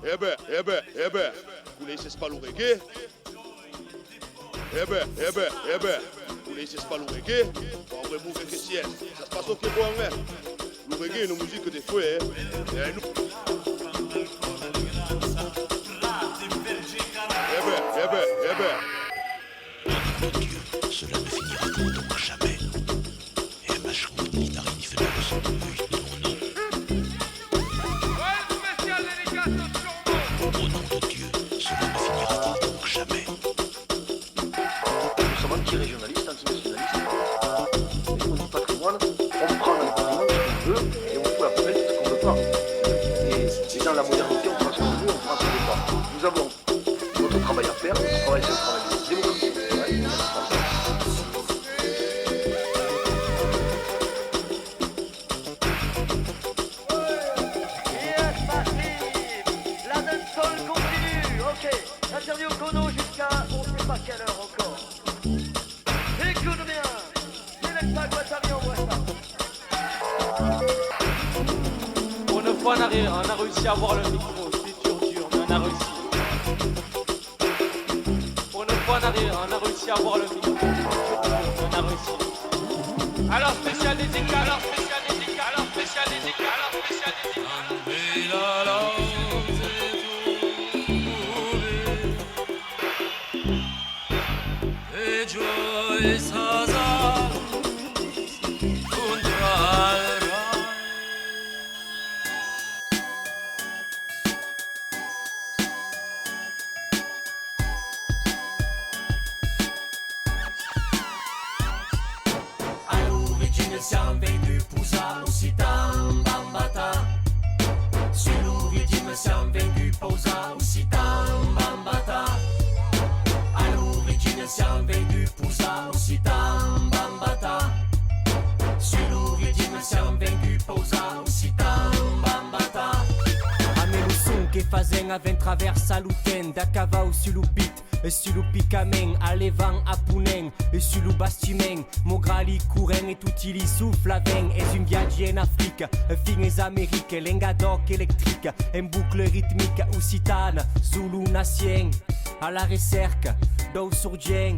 Vous laissez pas le reggae. Vous laissez pas le reggae. On va vous que si ça se passe au Québec, hein. Le reggae est une musique des fouets, Mon Dieu, cela ne finira-t-il donc jamais? Et ma chou, ni tari, ni fait de son oui, non, non. Au nom de Dieu, cela ne finira-t-il donc jamais? Nous sommes anti-régionalistes, anti-nationalistes. Et on dit patrimoine, on prend le patrimoine ce qu'on veut et on fout la poubelle ce qu'on veut pas. Et dans la modernité, on prend ce qu'on veut, on prend ce qu'on veut pas. Nous avons notre travail à faire, notre travail c'est le travail démocratique. Interdit au chrono jusqu'à on sait pas quelle heure encore. Écoute bien, c'est pas Guattari en voit ça. Pour une fois on a réussi à avoir le micro, c'était dur, mais on a réussi. Pour une fois on a réussi à avoir le micro, mais on a réussi. Alors spécial des éclats, alors spécial des éclats, alors spécial des éclats, alors spécial des éclats. Siamo venuti a Lusitano, Bambata. Sull'origine siamo venuti a Lusitano, Bambata. All'origine siamo venuti a Lusitano, Bambata. Sull'origine siamo venuti a Lusitano, Bambata. A me lo son che fazen a ven traversa l'uten da cavao sul bit. E sul picamen, allevant a punen, e sul bastimen, mograli couren e tutti li soufflaven, es un viaggio in Africa, fin es Amerique, l'engadoc électrique, en boucle rythmique, occitane, Zulu nacien, à la recerca, d'au surgien.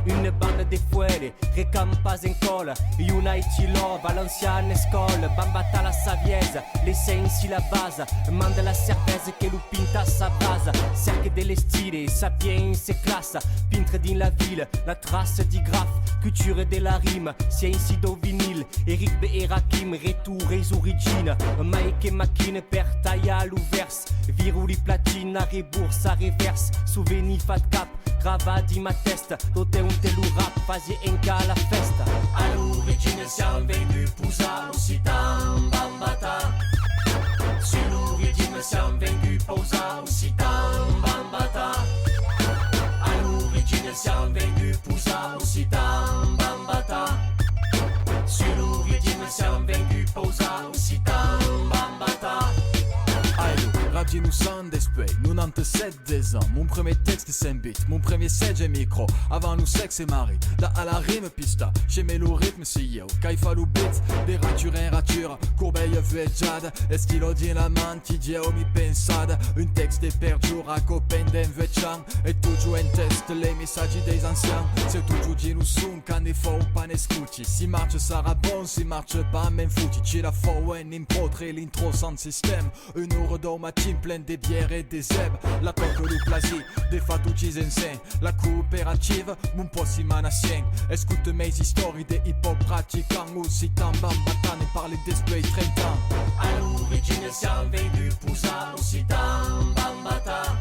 Une bande de fuere, recampas en colle, Unity Love à l'ancienne école, Bambata la saviese, l'essence la base, manda la cerveza che lo pinta sa base, cercle delle stile, sapiens e classe, peintre din la ville, la trace di graphe, culture de la rime, sciences do vinyle, Eric B. et Rakim, retour et origine, Mike et Makin per tailla l'ouverse, viruli platine, à rebours, à reverse, souvenir fat cap, gravadi ma testa, tote un telu rap, fazi enca la festa. All'origine siamo venuti a Lusitano, Bambata. Sull'origine siamo venuti a Lusitano, Bambata. All'origine siamo venuti a Lusitano, Bambata. Sull'origine siamo venuti a Lusitano, Bambata. Radio nous sans d'esprit, 97 des ans. Mon premier texte c'est un beat, mon premier set j'ai micro. Avant nous sexe et mari, là à la rime pista. J'aimais le rythme c'est yo, kaifa le beat. Des ratures en rature, courbeille vueggiada. Estilo di la manti, dio mi pensada. Un texte perdu, a copain d'un vecchian. Et toujours un test, les messages des anciens. C'est toujours di nous son, quand il faut pas n'escuti. Si marche sarà bon, si marche pas même fouti. Ci la faut un impro, très l'intro sans système. Une heure d'eau team pleine des bières et des zèbres. La toque le plasi, des fatoutis insane. La coopérative, mon possi manacien. Écoute mes histoires des hip-hop pratiquants. Aussi tant bambatan et parler d'esprit 30 ans. All'origine siamo venuti a Lusitano, Bambata.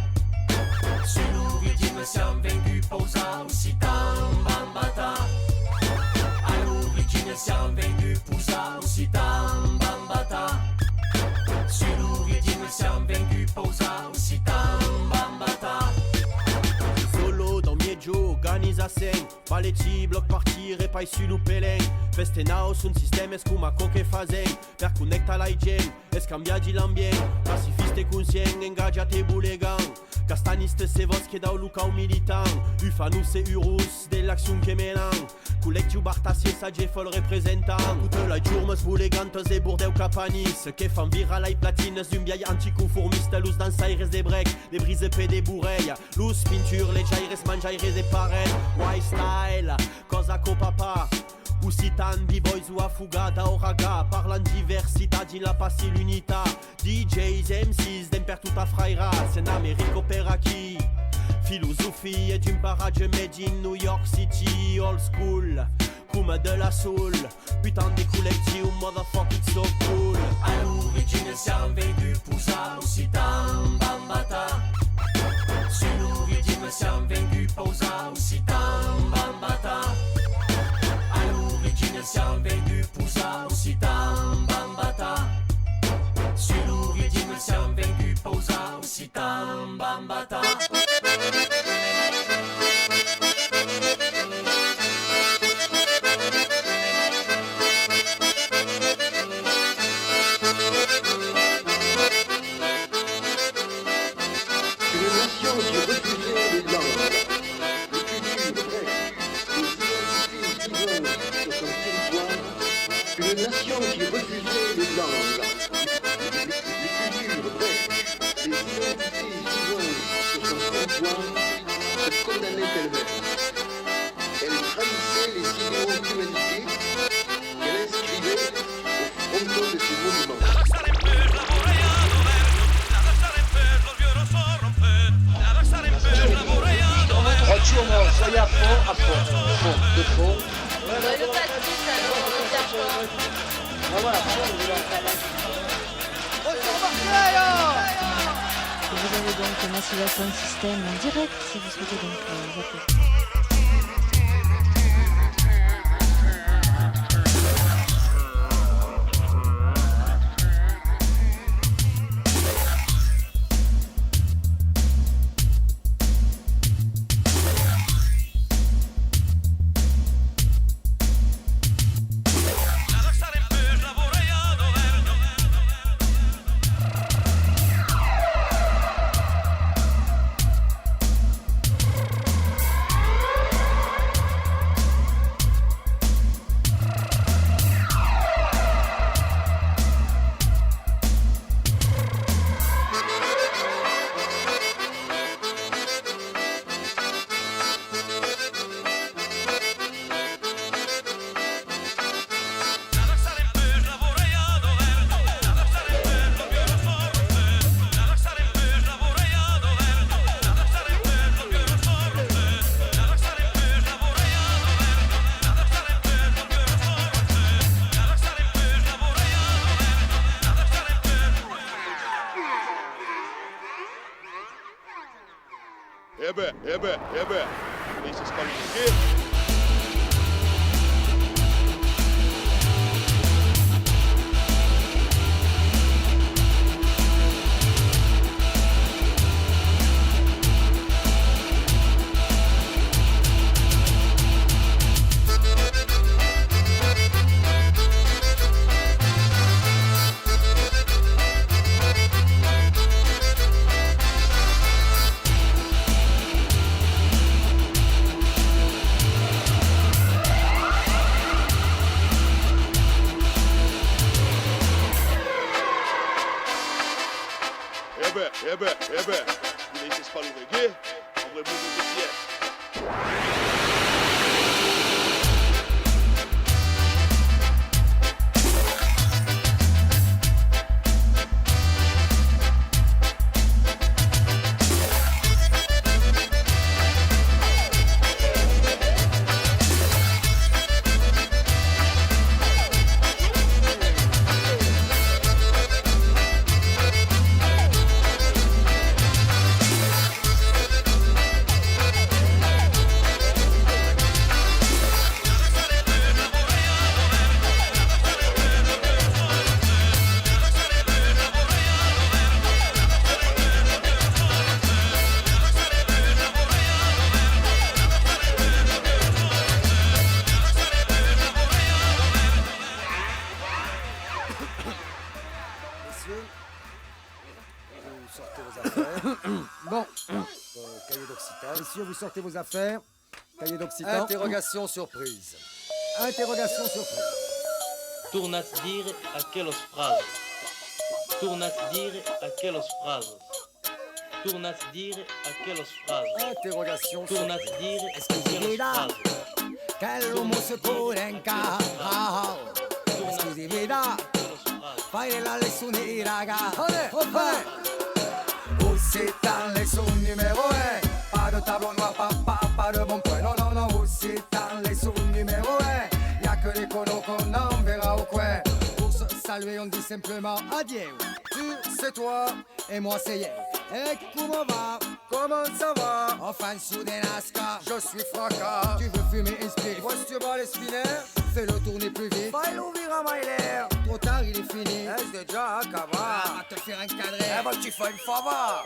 Sull'origine siamo venuti a Lusitano, Bambata. All'origine siamo venuti a Lusitano, Bambata. Sull'origine siamo venuti a Lusitano, Bambata. Solo dans Mieggio, organizzazione. Valeti, bloc parti, repai sul peleng. Festenaos un sistema scuma coche fazen. Per connecta la igiene, e scambiaggi l'ambiente. Pacifiste conscient, ingaggiate bulegan. Castaniste c'est vos che dau lucau militant Ufanus e urus de l'action che menan Colectiu Bartasie sage fol representant Toute la giurmes bulegantes e burdeu capanis Que fan viral ai platines d'un biai anticonformiste Luz dansaires de brec, de brise pe de bureia Luz pinture, le jaires manjaires de parel White style, cosa co papa Usitan, b-boys ou affugata o raga Parlant diversità din la passi l'unità DJs, MCs, d'emper tutta fraira C'est n'Americo per aquí Philosophie d'un paradis made in New York City Old school, come de la soul Putain de collectiu, motherfucking so cool All'origine siamo venuti pusa Usitan, bambata Sull'origine siamo venuti pusa Usitan, bambata All'origine siamo venuti pusa Usitan, bambata Sull'origine siamo venuti pusa Usitan, bambata Une nation qui refusait les langues, les cultures, bref, les identités vivantes sur son territoire, se condamnait elle-même. Elle trahissait les idéaux d'humanité qu'elle inscrivait au fronton de ses monuments. Facciamo, soy a fond, de fond. Le tactique, alors, on va faire quoi? Vous avez donc Massiva Sound System en direct si vous souhaitez donc appeler. Deze is kwalificeerd. Deze is pas le reggae. On va bouger le ciel. votre cahier d'occitan. Messieurs, vous sortez vos affaires. Cahier d'occitan. Interrogation surprise. Interrogation surprise. Tornas dire aquelas frases. Tornas dire aquelas frases. Tornas dire aquelas frases. Interrogation surprise. Tornas dire Esclusività. aquelas frases. Che l'uomo si pure in casa. Esclusività. Fai la lezione, raga. Aussi dans les sous numéro 1. Pas de tableau noir, pas de bon point. Non, non, non. Aussi dans les sous numéro 1. Y'a que les conos qu'on enverra au coin. Pour se saluer, on dit simplement adieu. Tu, c'est toi, et moi, c'est Yé. Et comment va? Comment ça va? Enfin, sous des NASCAR, je suis fracas. Tu veux fumer un spliff? Moi, si tu vas les spinners, fais-le tourner plus vite. Fais l'ouvrir à Myler. Trop tard, il est fini. C'est déjà acabé. Va te faire encadrer. Eh ben, tu fais une fava.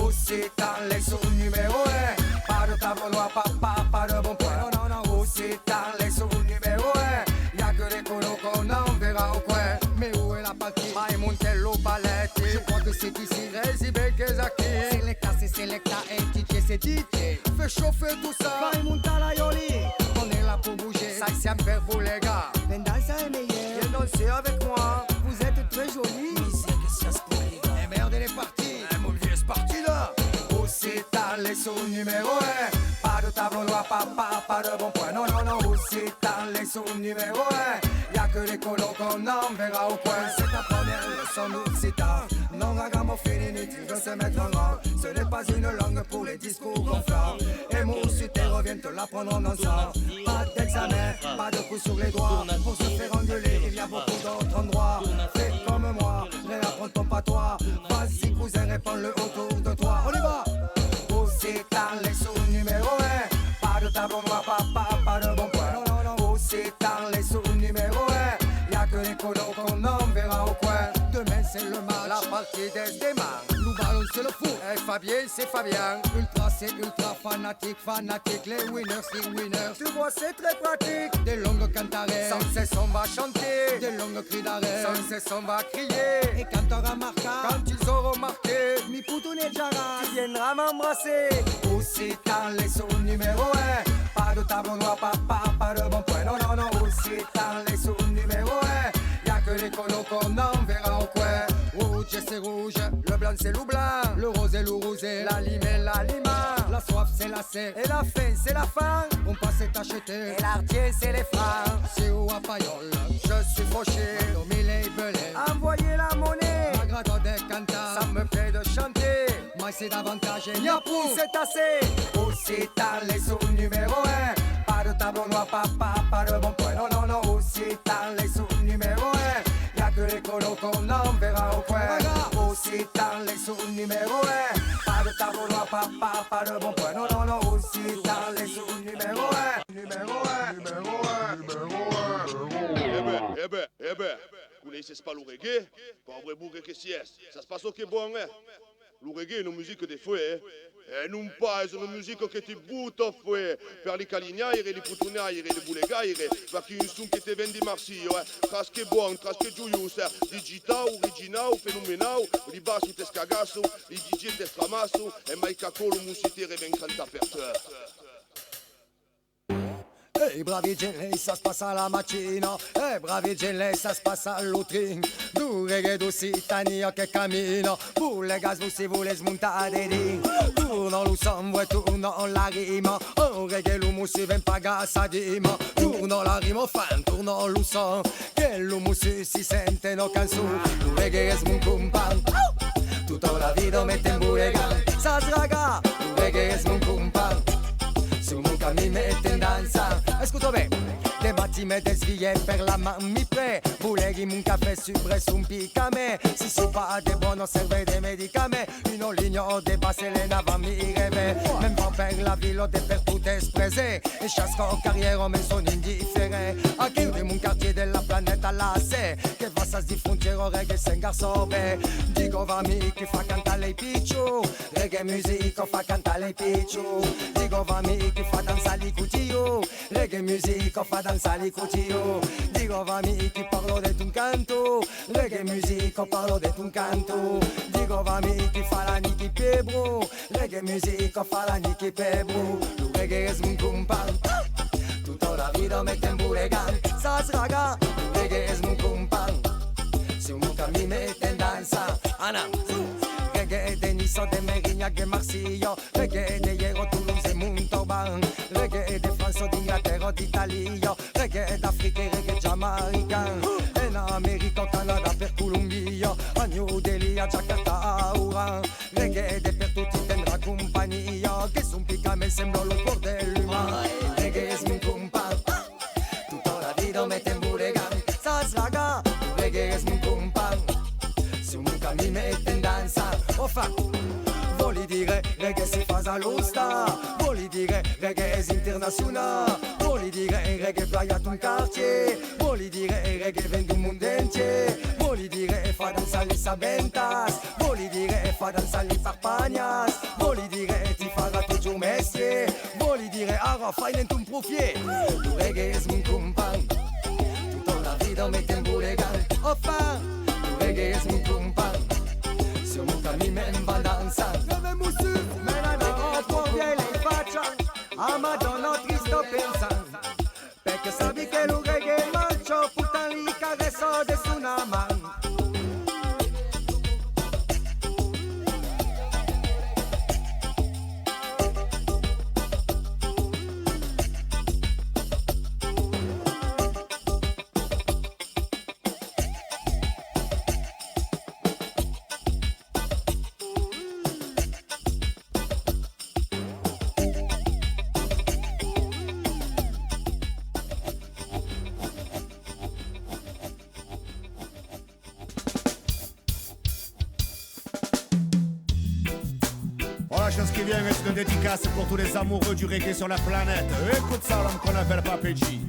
Aussi dans les sous numéro 1. Pas de tableau noir, pas de bon point. Non, non, non. Aussi dans les sous numéro 1. Y'a que les colos qu'on enverra au coin. Mais où est la partie? Montello Paletti. Je crois que c'est ici. Résibe Kezaki. Selecta, c'est Selecta. Et DJ, c'est DJ. Fais chauffer tout ça. Monta la Yoli. On est là pour bouger. Ça, c'est un verre pour les gars. Vendanza est meilleur. Viens danser avec moi. Vous êtes très jolis. Misère que ça se pourrit. Et merde, elle est partie. Mon vieux, c'est parti là. Aussi dans les sous numéro 1. Pas de tableau noir, pas de bon point. Non, non, non. Aussi dans les sous numéro 1. Y'a que les colos qu'on enverra au coin. C'est ta première leçon d'occitan. Non, ragamuffin inutile de se mettre en rang. Ce n'est pas une langue pour les discours gonflants. Et mon cité revient te l'apprendre en dansant. Pas d'examen, pas de coups sur les doigts. Pour se faire engueuler, il y a beaucoup d'autres endroits. Fais comme moi, réapprends ton patois. Vas-y cousin, réponds-le autour de toi. On y va! Aussi dans les sous numéro 1. Pas de tableau noir, pas de bon point. Non, non, non. Aussi dans les sous numéro 1. Y'a que les colos qu'on enverra au coin. Demain c'est le match, la partie des démarres. Nous ballons c'est le fou, et Fabien c'est Fabien. Ultra c'est ultra fanatique, fanatique. Les winners c'est winners. Tu vois c'est très pratique. Des longues cantarelles, sans cesse on va chanter. Des longues cris d'arrêt, sans cesse on va crier. Et quand t'auras marqué, quand ils auront marqué, mi poutoune Jara, tu viendras m'embrasser. Aussi dans les sous numéro 1. Pas de tableau noir, pas de bon point. Non, non, non. Aussi dans les sous numéro 1. Y'a que les colos qu'on enverra au coin. Rouge c'est rouge, le blanc c'est loup blanc. Le rose est loup rosé, la lime est la lima. La soif c'est la serre et la faim c'est la faim. On passe est acheté et l'artier c'est les francs. C'est où à Payol, je suis fauché. Nommé les belets, envoyez la monnaie. Magrado des cantars, ça me plaît de chanter. Moi c'est davantage et Niapou c'est assez. Aussi dans les sous numéro 1. Pas de tableau noir, pas de bon point. Non, non, non. Aussi dans les sous numéro 1. Y'a que les colos qu'on enverra au coin. Aussi dans les sous numéro 1. Pas de tableau noir, pas de bon point. Non, non, non. Aussi dans les sous numéro 1. Numéro 1, numéro 1, numéro 1. Eh ben, vous laissez pas le reggae, pas vrai bouger que si ça se passe au bon, hein. Le reggae est une musique des fouets, et non pas une musique que tu boutes au fouet. Per les calignaires, les poutounières, les boulegaires, parce qu'il y a un son qui était vendi marsi, trasque bon, trasque joyeux, digital, original, phénoménal, les basses ou tescagasso, les DJ testramasso, et Maïka Colo, musité, revencranta aperteur. Hey bravi Genley, ça se passe à la mattina. Hey bravi Genley, ça se passe à l'outrine. Du reggae du citania che cammina. Pour les gaz, vous si vous les smontare di. Tournant lo sangue, tournant la rima. Un reggae l'uomo si ven paga sa dima. Tournant la rima fan, tournant lo sang. Che l'uomo si sente no canzone. Du reggae es mon compan. Tutta la vita mette in buregan. Sa draga, du reggae es mon compan. Su mon mi mette in danza. Ascolta bene. Des matinées desviées per la main mi prêt. Voulez mon café sucré un picame. Si c'est pas des bons, on servait des médicaments. Une ligne au dépassé les navals mi rêver. Même pas per la ville, de per tout espressé. Et chasse en carrière, on me son indifférent. A chiudere mon quartier della planeta lasse. Che va sa diffondere reggae sen garçon. Dico va mi che fa cantare i picciu. Reggae music fa cantare i picciu. Dico va mi che fa danzare i cucciu. Reggae music fa danzare di cuccio. Dico vami che parlo di un canto, reggae musica parlo di un canto. Dico vami che fa la niki pebro, reggae musica fa la niki pebro. Lo reggae es un compan, tutta la vita mette in bulegan. Sas raga, lo reggae es un compan, si un mi mette in danza. Anam, reggae de Nice, de Mérignac, de Marseille, reggae de Hierro, Toulouse et Montauban, reggae de France, d'Inglaterre, d'Italie, reggae d'Afrique et reggae jamaïcain, en Amérique, au Canada, per Colombia, a New Delhi, a Jakarta, a Oran, reggae de per tutti tendrà compagnia, che son pica me sembra lo bordello, reggae es mon compan, tutta la vita mette in bulegan, sas raga, reggae es mon compan, su un mi mette in danza. Enfin, voli dire reggae si fa all'osta, voli dire reggae es internazionale, voli dire reggae playa un quartier, voli dire reggae vende un mondo entier, voli dire fa danzare le sabentas, voli dire fa danzare le farpagnas, voli dire ti farà toujours mestier, voli dire ara fai un profier, tu reggae es mon compan, tutta la vita mette in bulegan. Enfin, tu reggae es mon compan, sur mon cammino in badanza. Dove musu, me la do por vieille in faccia, a Madonna tristo pensando, perché sabi che lo reggae mancho, putain li carezzo de una man. La chose qui vient est une dédicace pour tous les amoureux du reggae sur la planète. Écoute ça, l'homme qu'on appelle Papéji.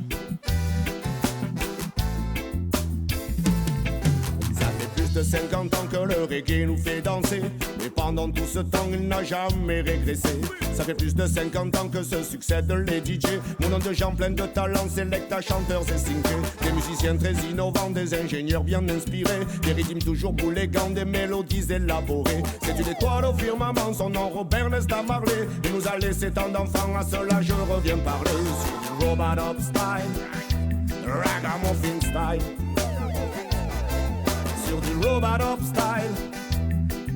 Ça fait plus de 50 ans que le reggae nous fait danser, mais pendant tout ce temps il n'a jamais régressé. Ça fait plus de 50 ans que se succèdent les DJ, mon nom de gens plein de talent, sélecta, chanteurs et syncés. Des musiciens très innovants, des ingénieurs bien inspirés, des rythmes toujours boulégants, des mélodies élaborées. C'est une étoile au firmament, son nom Robert Nesta Marley. Il nous a laissé tant d'enfants, à cela je reviens parler. Sur du Robot Up style, Ragamuffin style. Sur du Robot Up style,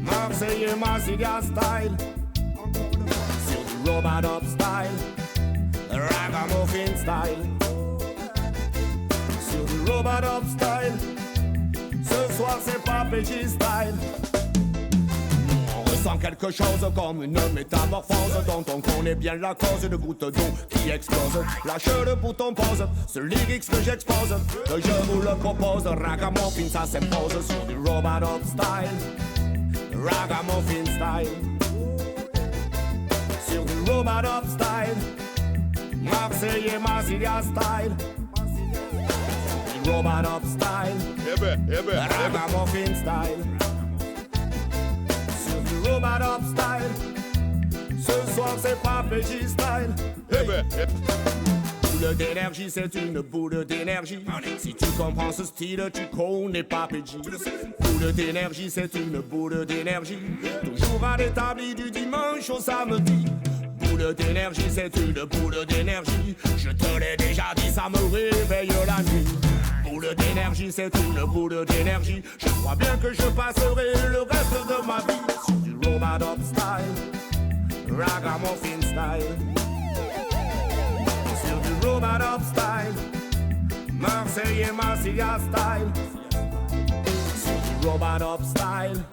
Marseillais Massilia style. Sur du Robot Up style, Ragamuffin style. Sur du Robot Up style, ce soir c'est Papéji style. On ressent quelque chose comme une métamorphose dont on connaît bien la cause, de goutte d'eau qui explose. Lâche le bouton pause, ce lyrics que j'expose, que je vous le propose. Ragamuffin ça s'impose sur du Robot Up style, Ragamuffin style. Sur du Robot Up style, Marseillais Massilia style. Du Robot Up style, Ragamuffin style. Sur du Robot Up style, ce soir c'est Papéji style. Boule d'énergie, c'est une boule d'énergie. Si tu comprends ce style, tu connais Papéji. Boule d'énergie, c'est une boule d'énergie. Toujours à l'établi du dimanche au samedi. Boule d'énergie, c'est une boule d'énergie. Je te l'ai déjà dit, ça me réveille la nuit. Boule d'énergie, c'est une boule d'énergie. Je crois bien que je passerai le reste de ma vie sur du Robot Up style, Ragamuffin style. Sur du Robot Up style, Marseillais Massilia style. Sur du Robot Up style,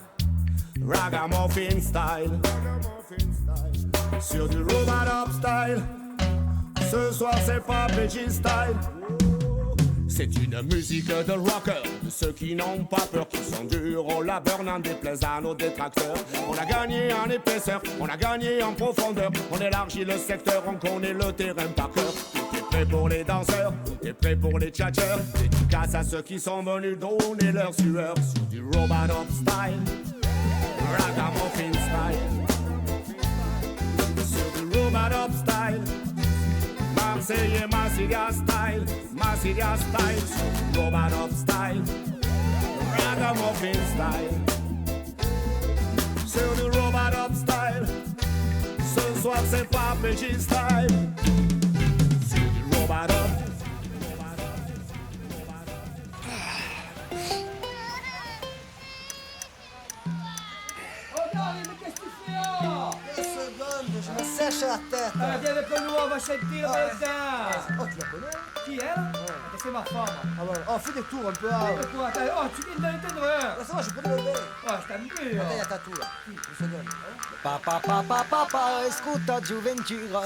Ragamuffin style. Sur du Robot Up style, ce soir c'est Papéji style. C'est une musique de rocker, de ceux qui n'ont pas peur, qui sont durs au labeur, n'en déplaise à nos détracteurs. On a gagné en épaisseur, on a gagné en profondeur, on élargit le secteur, on connaît le terrain par cœur. Tout est prêt pour les danseurs, tout est prêt pour les tchatcheurs. Dédicace à ceux qui sont venus donner leur sueur sur du Robot Up style, Ragamuffin style. Sur du Robot Up style, say yeah, Massilia style, Robot up style, Ragamuffin style. C'est du Robot up style, ce soir c'est pas PG style. C'est du Robot up. Je me sèche la tête. Viens avec nous, on va chanter le matin. Oh, tu la connais? Qui, elle? C'est ma femme. Ah ouais, oh, fais des tours un peu. Oh, tu viens de l'entendre. Ça va, je peux te lever. Oh, je t'amuse. Attends, il y a ta tour là. Une seconde. Papa, escuta Giuventura.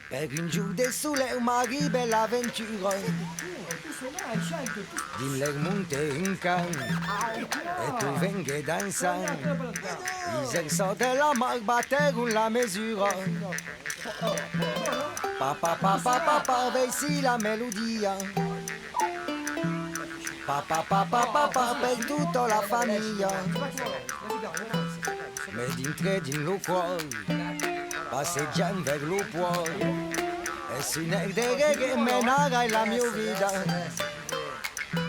Per un giù del sole una bella avventura. Dille monte in can e tu venga danzare. Isenso della mar batter con la misura. Papa, vesi la melodia. Papa, per tutta la famiglia. Me dintre din lo cuore, passeggiamo ver lo cuore. E si ne che menara la mia vita.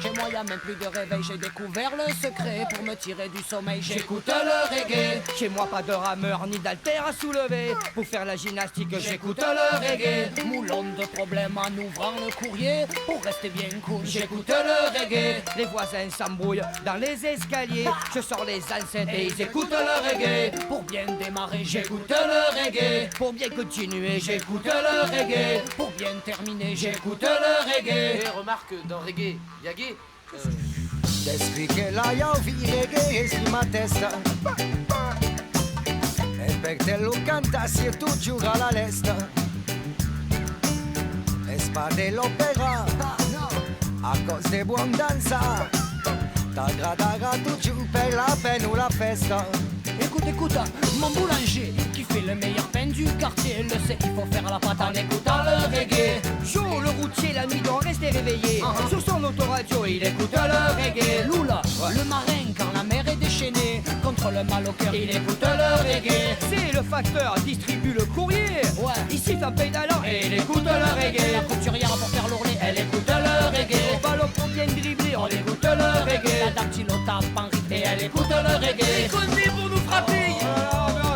Chez moi y'a même plus de réveil, j'ai découvert le secret pour me tirer du sommeil. J'écoute le reggae. Chez moi pas de rameur ni d'haltère à soulever. Pour faire la gymnastique j'écoute le reggae. Moulon de problèmes en ouvrant le courrier. Pour rester bien cool, j'écoute le reggae. Les voisins s'embrouillent dans les escaliers. Je sors les enceintes et ils écoutent le reggae. Pour bien démarrer, j'écoute le reggae. Pour bien continuer, j'écoute le reggae. Pour bien terminer, j'écoute le reggae. Et remarque, dans reggae, y'a gay. T'esplichi la io reggae si ma testa. E per te lo cantassi e tu giura la lesta. E spade l'opera a cose de buon danza. T'aggradera tu giù per la peine ou la festa. Écoute, mon boulanger qui fait le meilleur pain du quartier le sait qu'il faut faire la pâte en écoutant le reggae. Joe, le routier, la nuit doit rester réveillé. Sur son autoradio, il écoute le reggae. Lula, le marin, quand la mer est déchaînée, contre le mal au cœur, il écoute le reggae. C'est le facteur, distribue le courrier. Ouais, ici t'en payes d'allant et il écoute le reggae. La couturière pour faire l'ourlet, elle écoute le reggae. Au ballon pour bien dribbler, on écoute le reggae. La dactylo tape en rythme et elle écoute le reggae. Il conduit pour nous frapper.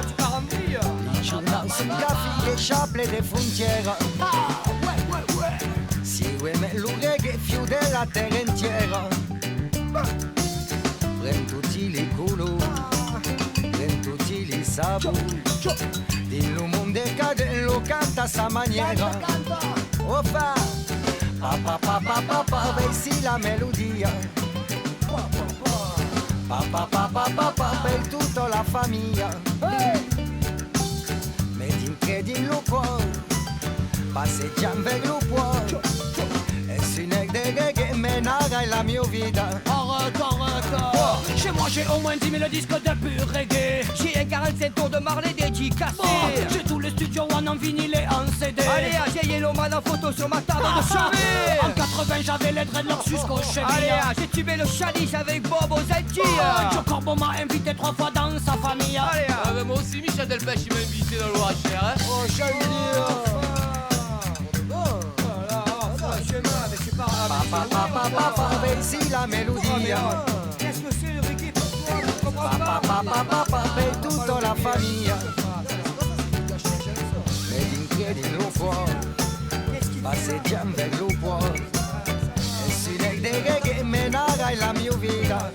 Tu pars en vrille. Sul caffè sciaple de frontiera. Si vuoi me lo reggae più della terra intera. Prend tutti i colori, prend tutti i sapori. Dillo mondo cade lo canta a sa maniera. Opa, papa, vesi la melodia. Papa, per tutta la famiglia. Di lo cuore, passeggiamo per lo cuore. E si ne che menara la mia vita. Arrête. Chez moi j'ai au moins 10 000 disques de pur reggae. J'ai un 47 tours de Marley dédicacé. J'ai tous les studios One en vinyle et en CD. Allez, j'ai Yellowman en photo sur ma table de chevet. En 80 j'avais les dreadlocks jusqu'au cheville. Allez, j'ai tué le chalice avec Bob aux Antilles. Joe Corbeau m'a invité 3 fois dans sa famille. Allez, moi aussi Michel Delpech il m'a invité dans le Loir-et-Cher. Hein. Oh Charlie. Papa, vesi la melodia. Qu'est-ce que c'est le reggae pour toi? Papa, per tutta la famiglia. Ed in piedi lo cuore, passeggiamo per lo cuore. E si vede che menara la mia vita.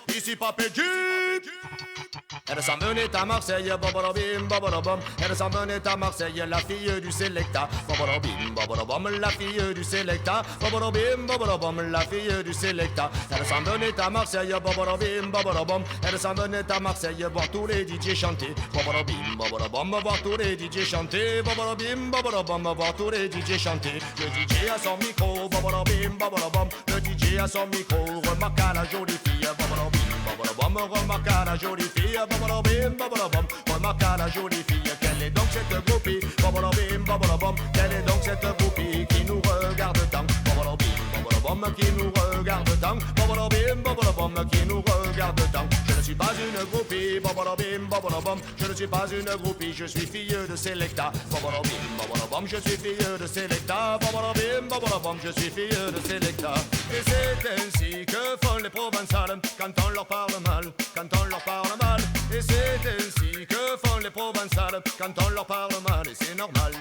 Ici Papé Jeep. Elle s'en venait à Marseille, bobolobim, bobolobom. Elle s'en venait à Marseille, la fille du Selecta. Bobolobim, bobolobom, la fille du Selecta. Bobolobim, bobolobom, la fille du Selecta. Elle s'en venait à Marseille, bobolobim, bobolobom. Elle s'en venait à Marseille, voir tous les DJ chanter. Bobolobim, bobolobom, voir tous les DJ chanter. Bobolobim, bobolobom, voir tous les DJ chanter. Le DJ a son micro, bobolobim, bobolobom. Le DJ a son micro, remarque à la jolie fille. Bobolobim, bobolobom, remarque à la jolie fille. Bobolobim, bobolobom, remarque à la jolie fille. Quelle est donc cette groupie? Bobolobim, bobolobom. Quelle est donc cette groupie qui nous regarde tant? Bobolobim, bobolobom, qui nous regarde tant. Bobolobim, bobolobom, qui nous regarde tant. Je ne suis pas une groupie, bobolobim, bobolobom. Je ne suis pas une groupie, je suis fille de Selecta. Bobolobim, bobolobom, je suis fille de Selecta. Bobolobim, bobolobom, je suis fille de Selecta. Et c'est ainsi que font les Provençales quand on leur parle mal, quand on leur parle mal. Et c'est ainsi que font les Provençales quand on leur parle mal, et c'est normal.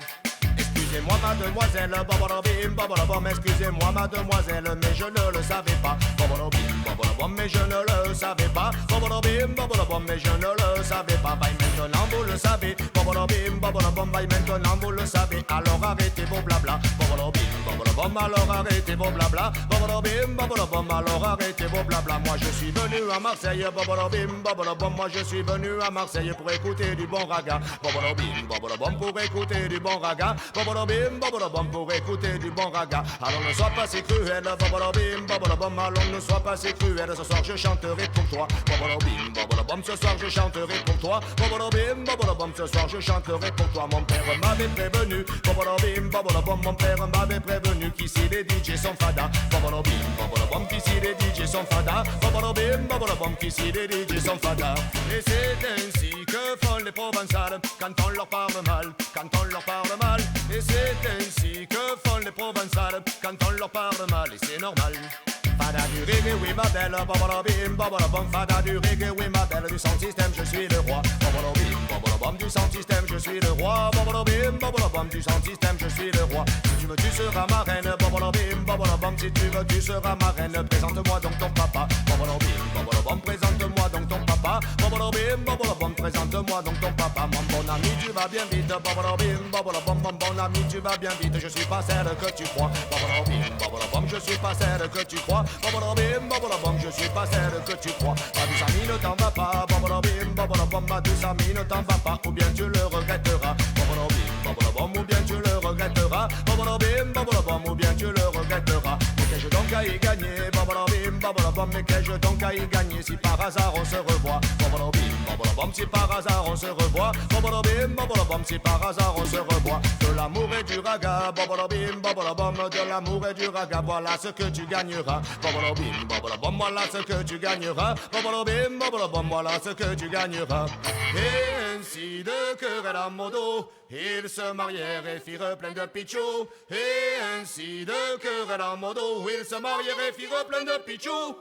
Excusez-moi mademoiselle, bobolobim, bobolobom. Excusez-moi mademoiselle, mais je ne le savais pas. Bobolobim, bobolobom, mais je ne le savais pas. Bobolobim, bobolobom, mais je ne le savais pas. Bye, maintenant vous le savez. Bobolobim, bobolobom, bye, maintenant vous le savez. Alors arrêtez vos blabla. Bobolobim, bobolobom, alors arrêtez vos blabla. Bobolobim, bobolobom, alors arrêtez vos blabla. Moi je suis venu à Marseille, bobolobim, bobolobom. Moi je suis venu à Marseille pour écouter du bon raga. Bobolobim, bobolobom, pour écouter du bon raga. Bobolobim, bobolobom, pour écouter du bon raga. Alors ne sois pas si cruel, bobolobim, bobolobom. Alors ne sois pas si cruel, ce soir je chanterai pour toi. Bobolobim, bobolobom, ce soir je chanterai pour toi. Bobolobim, bobolobom, ce soir je chanterai pour toi. Mon père m'avait prévenu, bobolobim, bobolobom. Mon père m'avait prévenu qu'ici les DJ sont fada. Bobolobim, bobolobom, qu'ici les DJ sont fada. Bobolobim, bobolobom, qu'ici les DJ sont fada. Et c'est ainsi que font les Provençales quand on leur parle mal, quand on leur parle mal. Et c'est ainsi que font les Provençales quand on leur parle mal, et c'est normal. Fada du reggae, oui ma belle, bobolobim, bobolobom. Fada du reggae, oui ma belle, du sound system, je suis le roi. Bobolobim, bobolobom, du sound system, je suis le roi. Bobolobim, bobolobom, du sound system, je suis le roi. Si tu veux, tu seras ma reine, bobolobim, bobolobom. Si tu veux, tu seras ma reine, présente-moi donc ton papa. Bobolobim, bobolobom, présente-moi donc ton papa. Bobolobim, bobolobom, présente-moi donc ton papa. Mon bon ami, tu vas bien vite, bobolobim, bobolobom. Mon bon ami, tu vas bien vite, je suis pas celle que tu crois. Bobolobim, bobolobom, je suis pas celle que tu crois. Bobolobim, bobolobom, je suis pas celle que tu crois. Ma douce amie ne t'en va pas, bobolobim, bobolobom. Ma douce amie ne t'en va pas, ou bien tu le regretteras. Bobolobim, bobolobom, ou bien tu le regretteras. Bobolobim, bobolobom, ou bien tu le regretteras. Mais qu'ai-je donc à y gagner, bobolobim, bobolobom. Mais qu'ai-je donc à y gagner si par hasard on se revoit. Bobolobim, bobolobom, si par hasard on se revoit. Bobolobim, bobolobom, si par hasard on se revoit. De l'amour et du raga, bobolobim, bobolobom. De l'amour et du raga, voilà ce que tu gagneras. Bobolobim, bobolobom, voilà ce que tu gagneras. Bobolobim, bobolobom, voilà ce que tu gagneras. Et ainsi de querelle à modo, ils se marièrent et firent plein de pichou. Et ainsi de querelle à modo, ils se marièrent et firent plein de pichou.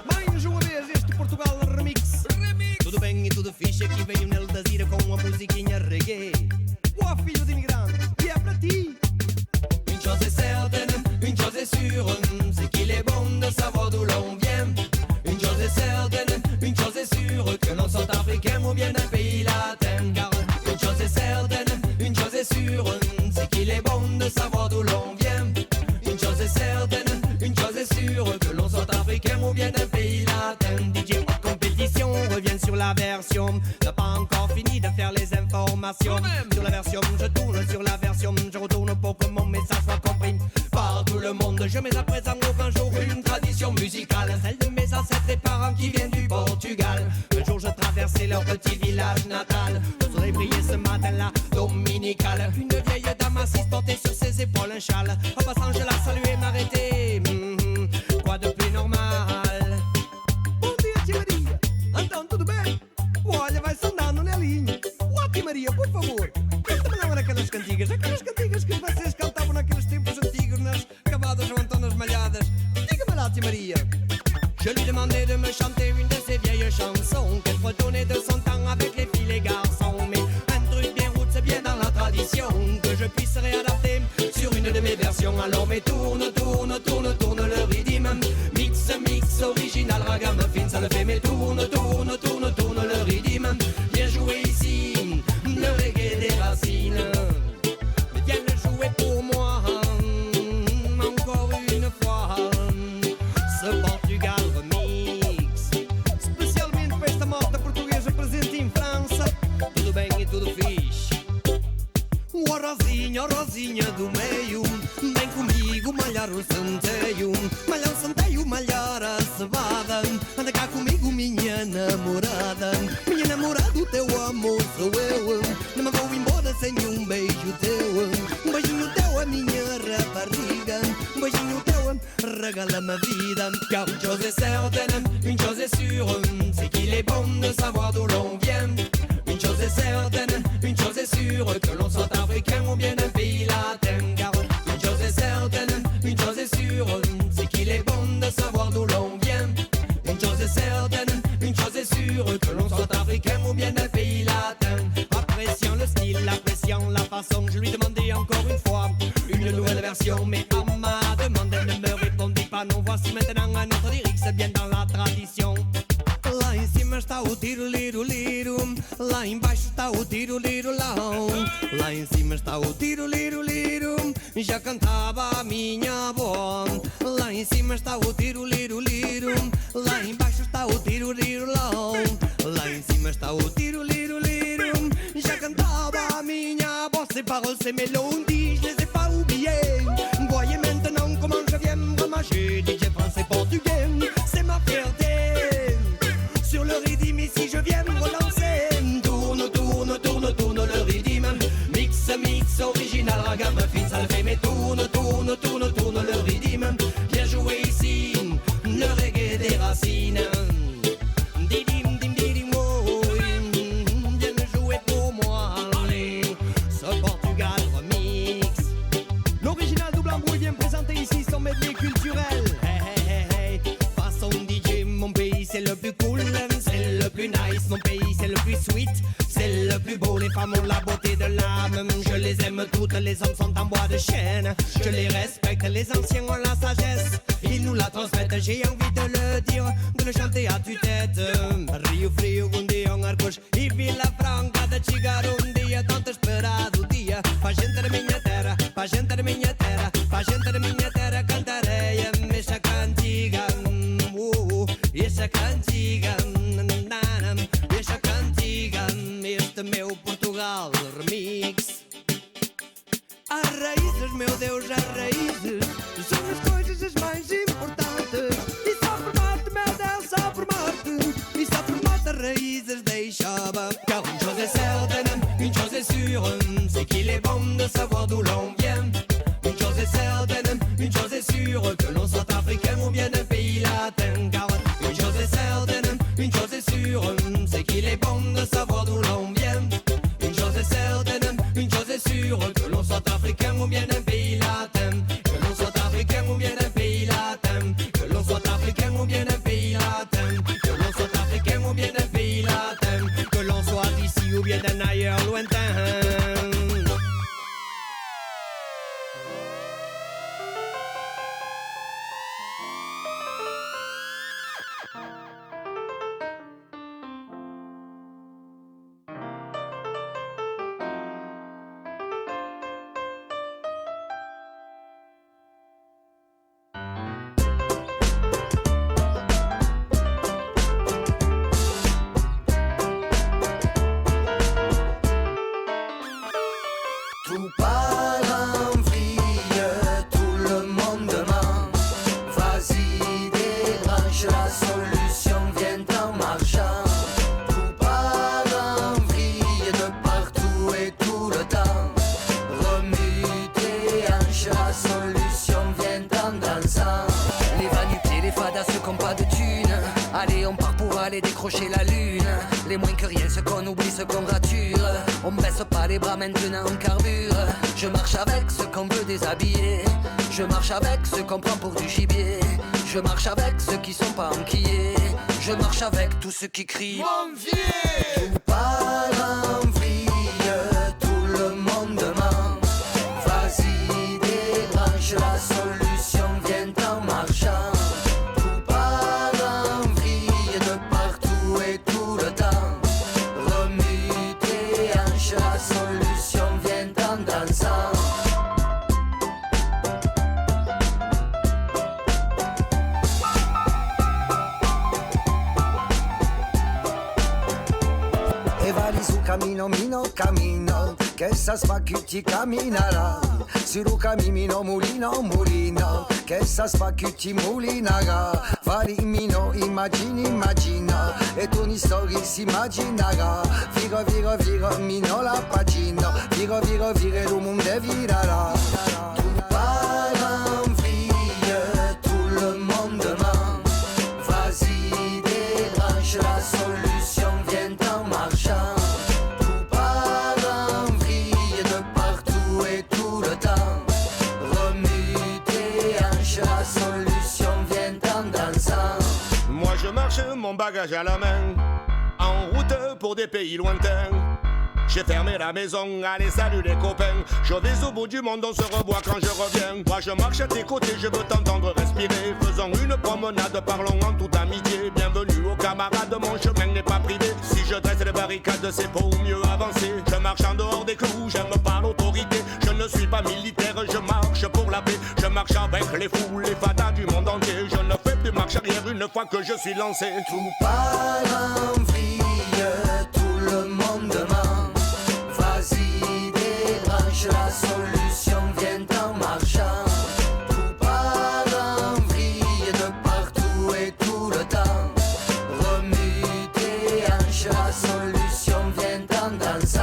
Mais uma vez este Portugal remix. Tudo bem e tudo fixe, aqui veio Nel da Zira com a musiquinha reggae. Ó filho de imigrante, e é para ti. Une chose est certaine, une chose est sûre, c'est qu'il est bon de savoir d'où l'on vient. Une chose est certaine, une chose est sûre, que l'on soit africain ou bien d'un pays latin. Car une chose est certaine, une chose est sûre, c'est qu'il est bon de savoir d'où l'on vient. Une chose est certaine, une chose est sûre, que l'on soit africain ou bien d'un pays latin. DJ hors compétition revient sur la version. N'a pas encore fini de faire les informations. Sur la version, je tourne sur la version, je retourne pour que mon message soit compris par tout le monde. Je mets à présent aucun jour une tradition musicale, celle de mes ancêtres et parents qui viennent du Portugal. Un jour je traversais leur petit village natal. Le soleil brillait ce matin-là, dominical. Une vieille dame assise portait sur ses épaules un châle. En passant je la saluais, m'arrêtais. Quoi de plus normal? Bom dia, tia Maria. Então, tudo bem? Olha, vai-se andando na linha. Ó, tia Maria, por favor, canta-me lá aquelas cantigas que vocês cantavam naqueles tempos antigos, nas cavadas ou então nas malhadas. Diga-me lá, tia Maria. Je lui demandais de me chanter une de ces vieilles chansons qu'elle fredonnait de son temps avec les filles et les garçons. Mais un truc bien route, c'est bien dans la tradition que je puisse réadapter sur une de mes versions. Alors mais tourne, tourne, tourne, tourne le rythme. Mix, mix, original, ragamuffin, ça le fait, mais tourne, tourne, tourne, tourne le rythme. Viens jouer ici, le reggae des racines. Viens le jouer pour moi, encore une fois. Ce Portugal remix, especialmente para esta malta portuguesa presente em França. Tudo bem e tudo fixe. O Rosinha do meio, vem comigo malhar o santeio. Malhar o santeio, malhar a cevada. Anda cá comigo, minha namorada. Minha namorada, o teu amor sou eu. Não me vou embora sem um beijo teu. Um beijinho teu, a minha rapariga. Um beijinho teu, regala-me a vida. Car une chose est certaine, une chose est sûre, c'est qu'il est bon de savoir d'où l'on vient. Une chose est certaine, une chose est sûre, que l'on soit africain ou bien d'un pays latin. Car une chose est certaine, une chose est sûre, c'est qu'il est bon de savoir d'où l'on vient. Une chose est certaine, une chose est sûre, que l'on soit africain ou bien d'un pays latin. Appréciant le style, appréciant la façon, je lui demandais encore une fois une nouvelle version, mais à ma demande elle ne me répondit pas. Non, voici maintenant un autre lyrique, c'est bien dans la tradition. Lá em cima está o tiro-liro-liro, lá embaixo está o tiro-liro-lão. Lá em cima está o tiro-liro-liro, já cantava a minha avó. Lá em cima está o tiro-liro-liro, lá embaixo está o tiro-liro-lão. Lá em cima está o tiro-liro-liro, já cantava a minha avó. Ces paroles, ces mélodies, je les ai pas oubliées. Voyez maintenant comment je viens me mâcher. DJ français portugais, c'est ma fierté. Sur le rythme ici je viens me relancer. Tourne, tourne, tourne, tourne le rythme. Mix, mix, original, ragamuffin, ça le fait. Mais tourne, tourne, tourne, tourne le rythme. Viens jouer ici, le reggae des racines. Didim, dim, didim, oh, viens le jouer pour moi. Ce Portugal remix. L'original double embrouille vient présenter ici son medley culturel. Hey, hey, hey, hey. Façon DJ, mon pays c'est le plus cool, c'est le plus nice. Mon pays c'est le plus sweet, c'est le plus beau. Les femmes ont la beauté de l'âme, je les aime toutes. Les hommes sont en bois de chêne, je les respecte. Les anciens ont la sagesse, ils nous la transmettent. J'ai envie de le dire, de le chanter à tue-tête. Rio Frio, um dia Arcos e Vila Franca de chegar dia. Tanto esperado dia, para gente da minha terra, para gente da minha terra, para gente da minha terra. Cantarei a essa cantiga, essa cantiga, essa cantiga. Este meu Portugal remix. As raízes, meu Deus, as raízes são as coisas as mais importantes. E só por morte, meu Deus, só por morte. E só por morte as raízes deixava. Car une chose est certaine, une chose est sûre, c'est qu'il est bon de savoir d'où l'on vient. Une chose est certaine, une chose est sûre, que l'on soit africain ou bien d'un pays latin. Car une chose est certaine, une chose est sûre, c'est qu'il est bon de savoir d'où l'on vient. Une chose est certaine, une chose est sûre, que l'on soit africain ou bien d'un pays latin. Que l'on soit africain ou bien d'un pays latin. Que l'on soit africain ou bien d'un pays latin. Que l'on soit africain ou bien d'un pays latin. Que l'on soit d'ici ou bien d'un ailleurs lointain. Tout part en vrille, tout le monde demande. Vas-y, débranche, la solution vient en marchant. Tout part en vrille de partout et tout le temps. Remue tes hanches, la solution vient en dansant. Les vanités, les fadas, ceux qui n'ont pas de thunes. Allez, on part pour aller décrocher la lune. Les moins que rien, ce qu'on oublie, ce qu'on rature. On baisse pas les bras, maintenant on carbure. Je marche avec ceux qu'on veut déshabiller. Je marche avec ceux qu'on prend pour du gibier. Je marche avec ceux qui sont pas enquillés. Je marche avec tous ceux qui crient mon vieux. Tout part en vrille, tout le monde demande. Vas-y, débranche, la solution vient en marchant. Tout part su cammino, mino, cammino, che sa fa che ti camminerà. Su cammino, mulino, mulino, che sa fa che ti mulinaga. Vari mino, immagini, immagina, e tu ni storia si immaginarà. Viro, viro, viro, mino la pagina, viro, viro, viro, le monde virera. Tout part en vrille, tout le monde ment. Vas-y, débranche la solution, viens en marchant. Tout part en vrille de partout et tout le temps. Remue tes hanches, la solution vient en dansant. Moi je marche mon bagage à la main, en route pour des pays lointains. J'ai fermé la maison, allez salut les copains. Je vais au bout du monde, on se revoit quand je reviens. Moi je marche à tes côtés, je veux t'entendre respirer. Faisons une promenade, parlons en toute amitié. Bienvenue aux camarades, mon chemin n'est pas privé. Si je dresse les barricades, c'est pour mieux avancer. Je marche en dehors des clous, j'aime pas l'autorité. Je ne suis pas militaire, je marche pour la paix. Je marche avec les fous, les fadas du monde entier. Je ne fais plus marche arrière une fois que je suis lancé. Tout part en vrille, tout le monde ment. Vas-y, débranche la solution, viens en marchant. Tout part en vrille de partout et tout le temps. Remue tes hanches, la solution vient en dansant.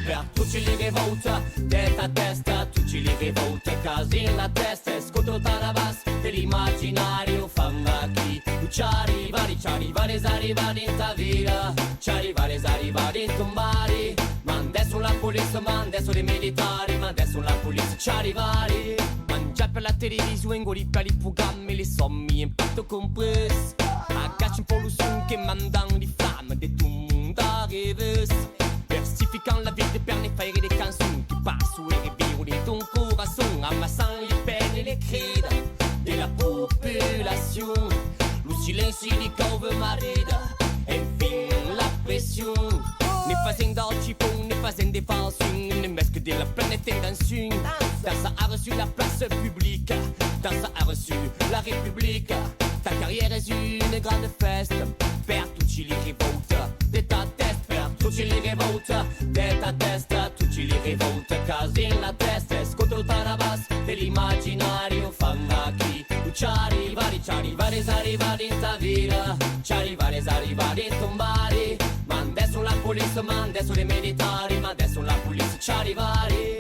Per tutti li rivolta, testa a testa, tutti li rivolta, casi in la testa, ascolto la bass dell'immaginario, famma chi, tu ci arrivari, in ta vita, ci arrivari in tombari, ma adesso la polizia, ma adesso i militari, ma adesso la polizia, ci arrivari, mangia per la televisione, goli per i programmi, le sommi, impatto compresso, agacci un po' lo son che mandano di flamme, de tout le monde arrive. Versifiant la vie des pernes et faire des chansons qui passent sous les rivières de ton corazon, amassant les peines et les cris de la population. Le silence di cove marida e fin la pression. Ne fazendo tipo, ne fazendo des falsings, ne masque de la planète en dansing. Dans ça a reçu la place publique, dans ça a reçu la République. Ta carrière est une grande feste, per tutti li rivolta de ta testa. Tutti li rivolta, testa a testa, tutti li rivolta, casi in la testa, ascolto la bass dell'immaginario, famma chi, tu ci arrivari, in ta vita, ci arrivari in tombari, ma adesso la polizia, ma adesso les militari, ma adesso la polizia, ci arrivari.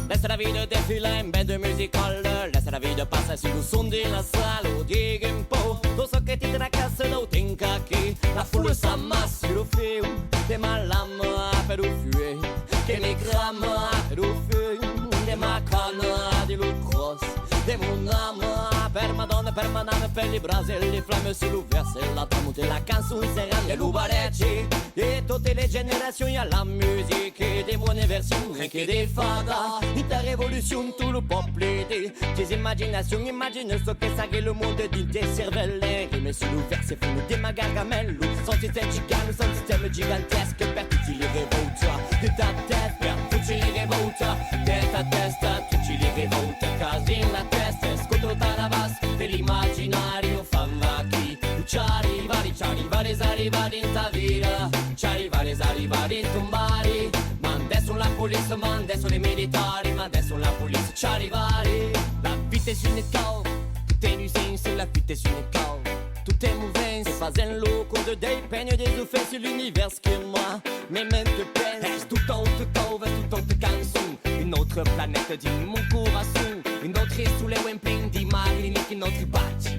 Laisse la vie de défiler in band musical, laisse la vie de passer sur le son de la salle, o dighi un po', tout ce che ti tracassa, lo tinca chi, la foule s'amasse sur le feu, de ma lame per le feu, che mi crame per le feu, de ma canne, de le cross, de mon âme, per Madonna, per Manana, per le brase e le flamme sur le verset, la tramonte, la canzone serrane, le lubarecci, e tutte le generazioni alla musique, des buone versioni, anche dei fada, in ta révolution, tout le peuple aidé, tes imaginations, imagine ce che sa che le monde di te cervelle, rime sur le verset, fino de ma gargamelle, son système gigante, son système gigantesque, per tutti li rivolta, de ta testa, per tutti li rivolta, testa a testa, tutti li rivolta, casi in la testa, ascolto la bass dell'immaginario, famma chi, tu ci arrivari, in ta vita, ci arrivari in tombari, ma adesso la polizia, ma adesso les militari, ma adesso la polizia, ci arrivari. La vita è une cause, tout est nuisance, la vita è une cause, tout est mauvais, c'est pas un lot, contre des peines, des offenses, c'est l'univers que moi, mes mains te pèsent, tout en te cove, tout en te canson, une autre planète di mon corazon, une autre est sous les Wemplin di Marilyn, une autre batti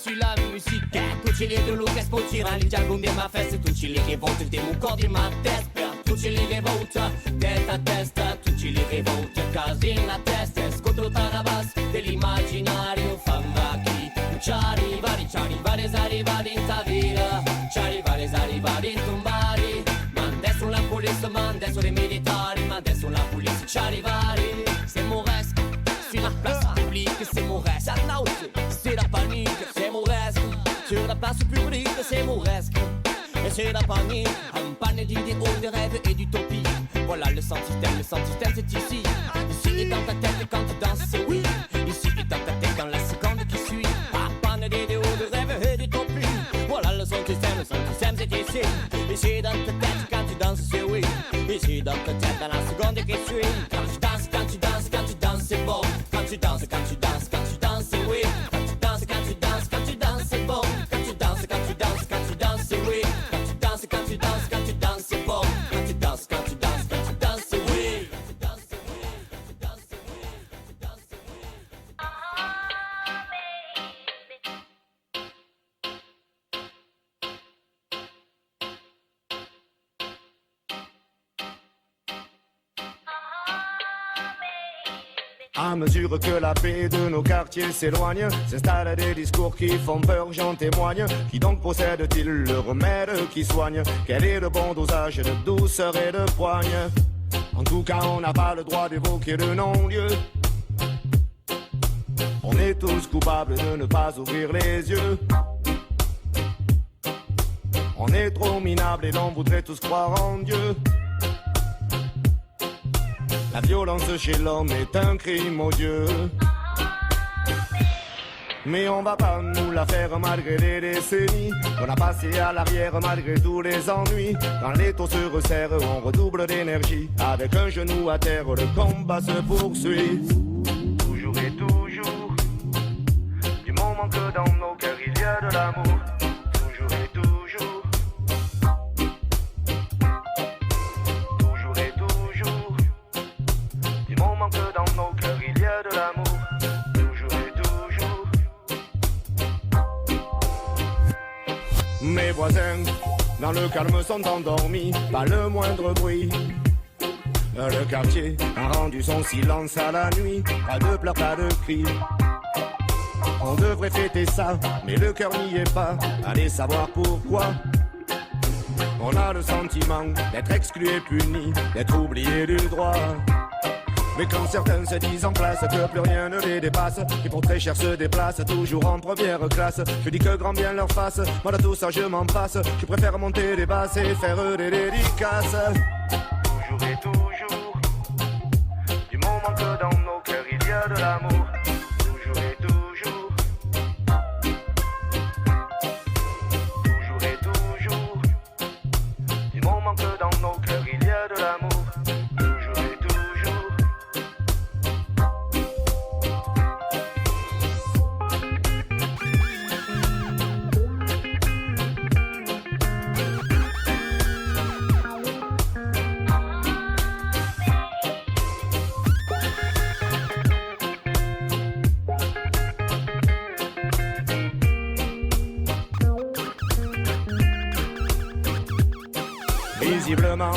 sur la musique, tutti li de Lucas Potirali, di album de ma festa, tutti li rivolti de mon corps, di ma testa, tutti li rivolta, testa a testa, tutti li rivolta, casi in la testa, scontro tarabas dell'immaginario, fangaki, ci arrivare in ta vita, ci arrivare in tombari, ma adesso la polizia, ma adesso les militari, ma adesso la polizia, ci arrivare, c'est mon reste, sur la place publique, c'est mon reste, c'est la panique, c'est mon reste, sur la place publique, c'est mon reste. Et c'est la panique, un panne d'idéaux, de rêves et d'utopie. Voilà le système c'est ici. Ici est dans ta tête quand tu danses, c'est oui. Ici est dans ta tête dans la seconde qui suit. Un panne d'idéaux, de rêves et d'utopie. Voilà le système c'est ici. Ici dans ta tête quand tu danses, c'est oui. Ici dans ta tête dans la seconde qui suit. Quand tu danses, c'est bon. Quand tu danses, c'est oui. Quand tu danses, c'est bon. Quand tu danses, c'est oui. Quand tu danses, c'est bon. Quand tu danses, c'est oui. À mesure que la paix de nos quartiers s'éloigne, s'installent des discours qui font peur, j'en témoigne. Qui donc possède-t-il le remède qui soigne? Quel est le bon dosage de douceur et de poigne? En tout cas, on n'a pas le droit d'évoquer de non-lieu. On est tous coupables de ne pas ouvrir les yeux. On est trop minables et l'on voudrait tous croire en Dieu. La violence chez l'homme est un crime odieux. Mais on va pas nous la faire malgré les décennies. On a passé à l'arrière malgré tous les ennuis. Quand les taux se resserrent, on redouble d'énergie. Avec un genou à terre, le combat se poursuit. Toujours et toujours, du moment que dans nos cœurs il y a de l'amour. Toujours et toujours, toujours et toujours, du moment que dans nos cœurs il y a de l'amour. Mes voisins, dans le calme, sont endormis, pas le moindre bruit. Le quartier a rendu son silence à la nuit, pas de pleurs, pas de cris. On devrait fêter ça, mais le cœur n'y est pas, allez savoir pourquoi. On a le sentiment d'être exclu et puni, d'être oublié du droit. Mais quand certains se disent en place que plus rien ne les dépasse, qui pour très cher se déplacent toujours en première classe, je dis que grand bien leur fasse, moi de tout ça je m'en passe. Je préfère monter les basses et faire des dédicaces. Toujours et toujours, du moment que dans nos cœurs il y a de l'amour. Toujours et toujours, toujours et toujours, du moment que dans nos cœurs il y a de l'amour. Visiblement,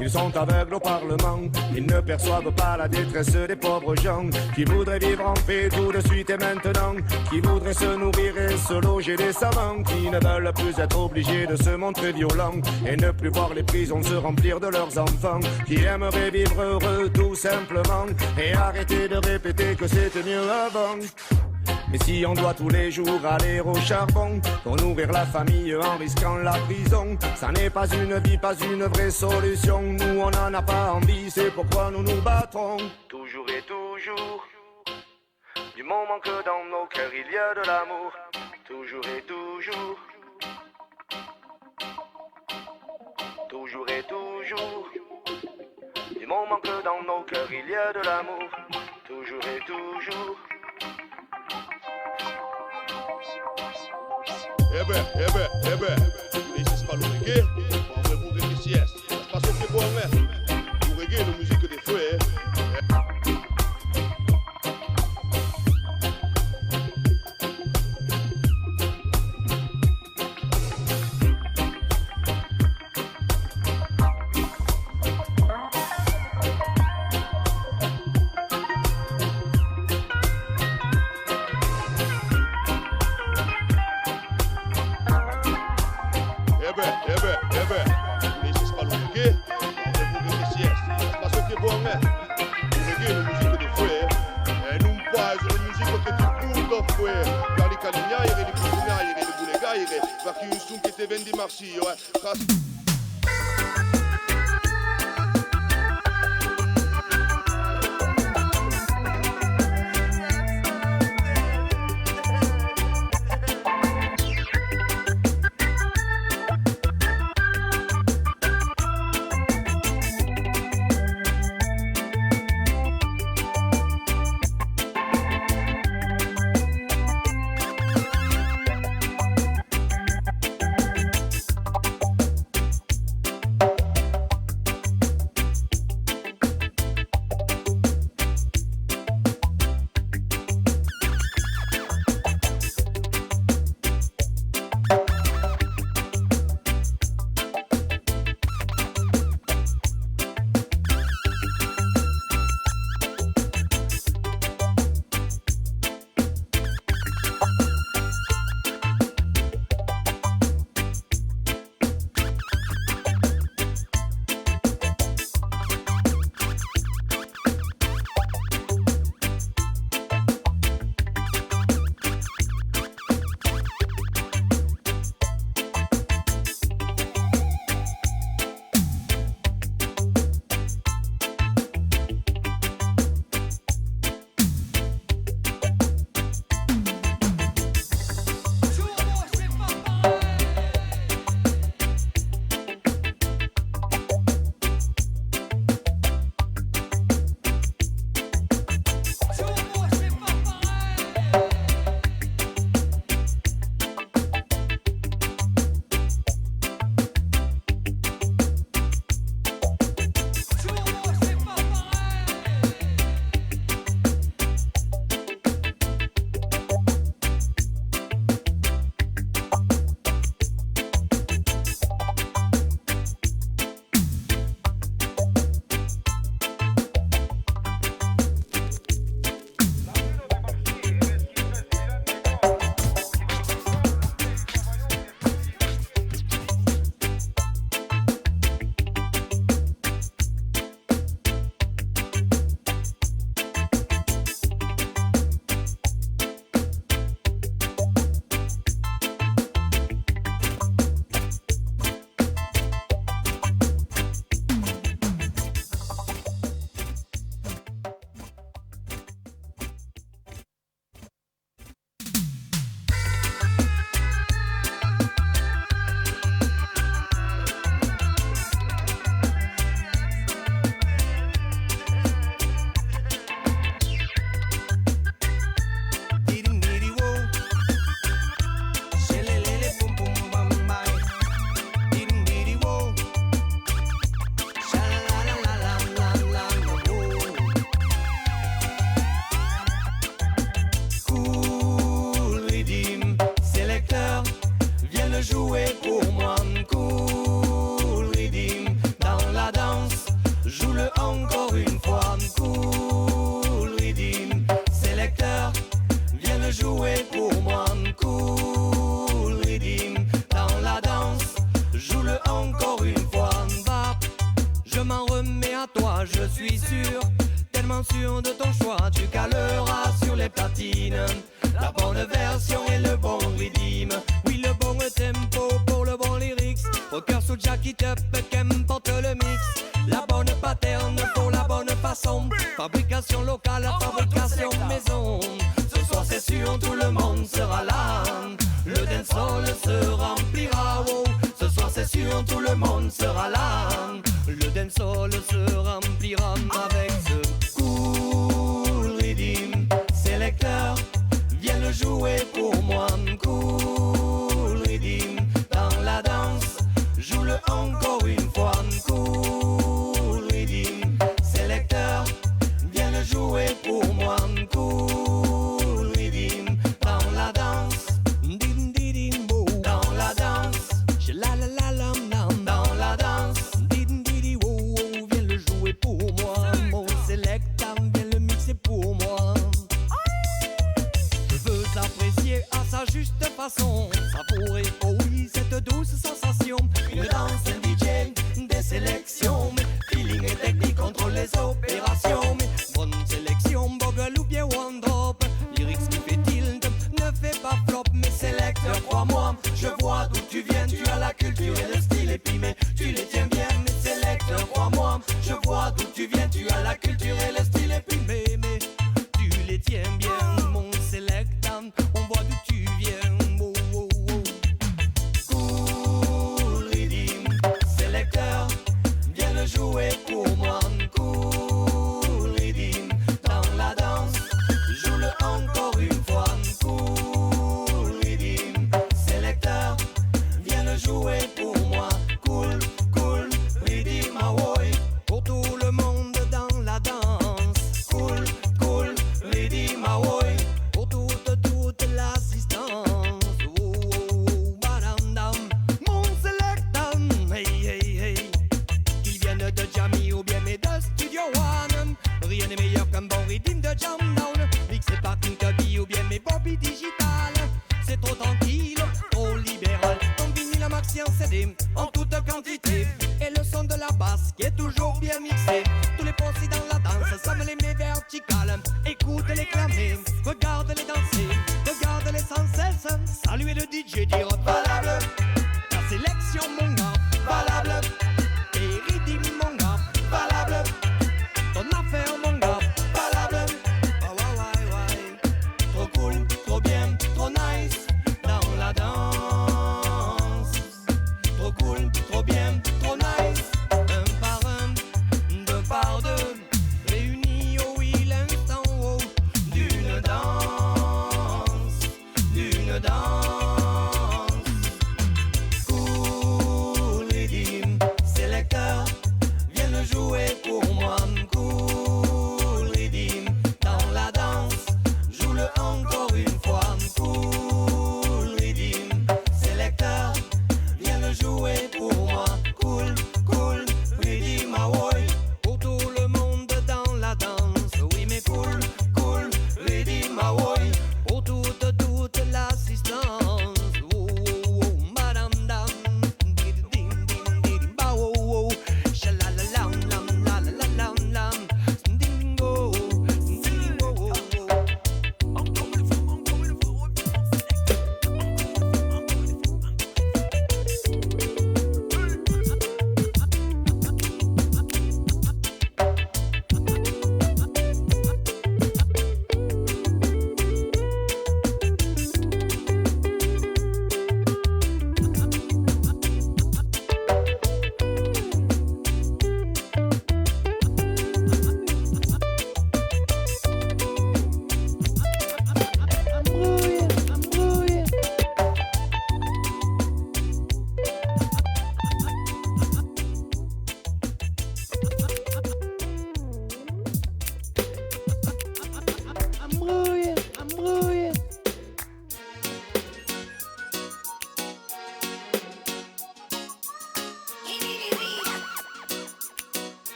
ils sont aveugles au Parlement. Ils ne perçoivent pas la détresse des pauvres gens qui voudraient vivre en paix tout de suite et maintenant, qui voudraient se nourrir et se loger décemment, qui ne veulent plus être obligés de se montrer violents et ne plus voir les prisons se remplir de leurs enfants, qui aimeraient vivre heureux tout simplement et arrêter de répéter que c'était mieux avant. Mais si on doit tous les jours aller au charbon pour nourrir la famille en risquant la prison, ça n'est pas une vie, pas une vraie solution. Nous on n'en a pas envie, c'est pourquoi nous nous battrons. Toujours et toujours, du moment que dans nos cœurs il y a de l'amour. Toujours et toujours, toujours et toujours, du moment que dans nos cœurs il y a de l'amour. Toujours et toujours. Eh ben, laissez pas le reggae, on va vous reggae si est. C'est pas ce qui est bon, hein. Le reggae, la musique des feux, hein. sempre, perché un son che ti vendi marsio, sûr de ton choix, tu caleras sur les platines la bonne version et le bon rythme. Oui, le bon tempo pour le bon lyrics. Au cœur sous Jack it up, qu'importe le mix. La bonne pattern pour la bonne façon. Fabrication locale, fabrication maison. Ce soir c'est sûr, tout le monde sera là. Le dancehall se remplira, wow. Ce soir c'est sûr, tout le monde sera là. Le dancehall se remplira avec ce cool rhythm. Sélecteur, viens le jouer pour moi. Cool rhythm, dans la danse, joue-le encore une fois. Cool rhythm, sélecteur, viens le jouer pour moi. Cool rhythm, dans la danse. Dans la danse, la la la la la. Dans la danse, didi wo wo, viens le jouer pour moi. Mon sélecteur, viens le mixer pour moi. Je veux apprécier à sa juste façon, savourer, oh oui, cette douce sensation. Une danse, un DJ,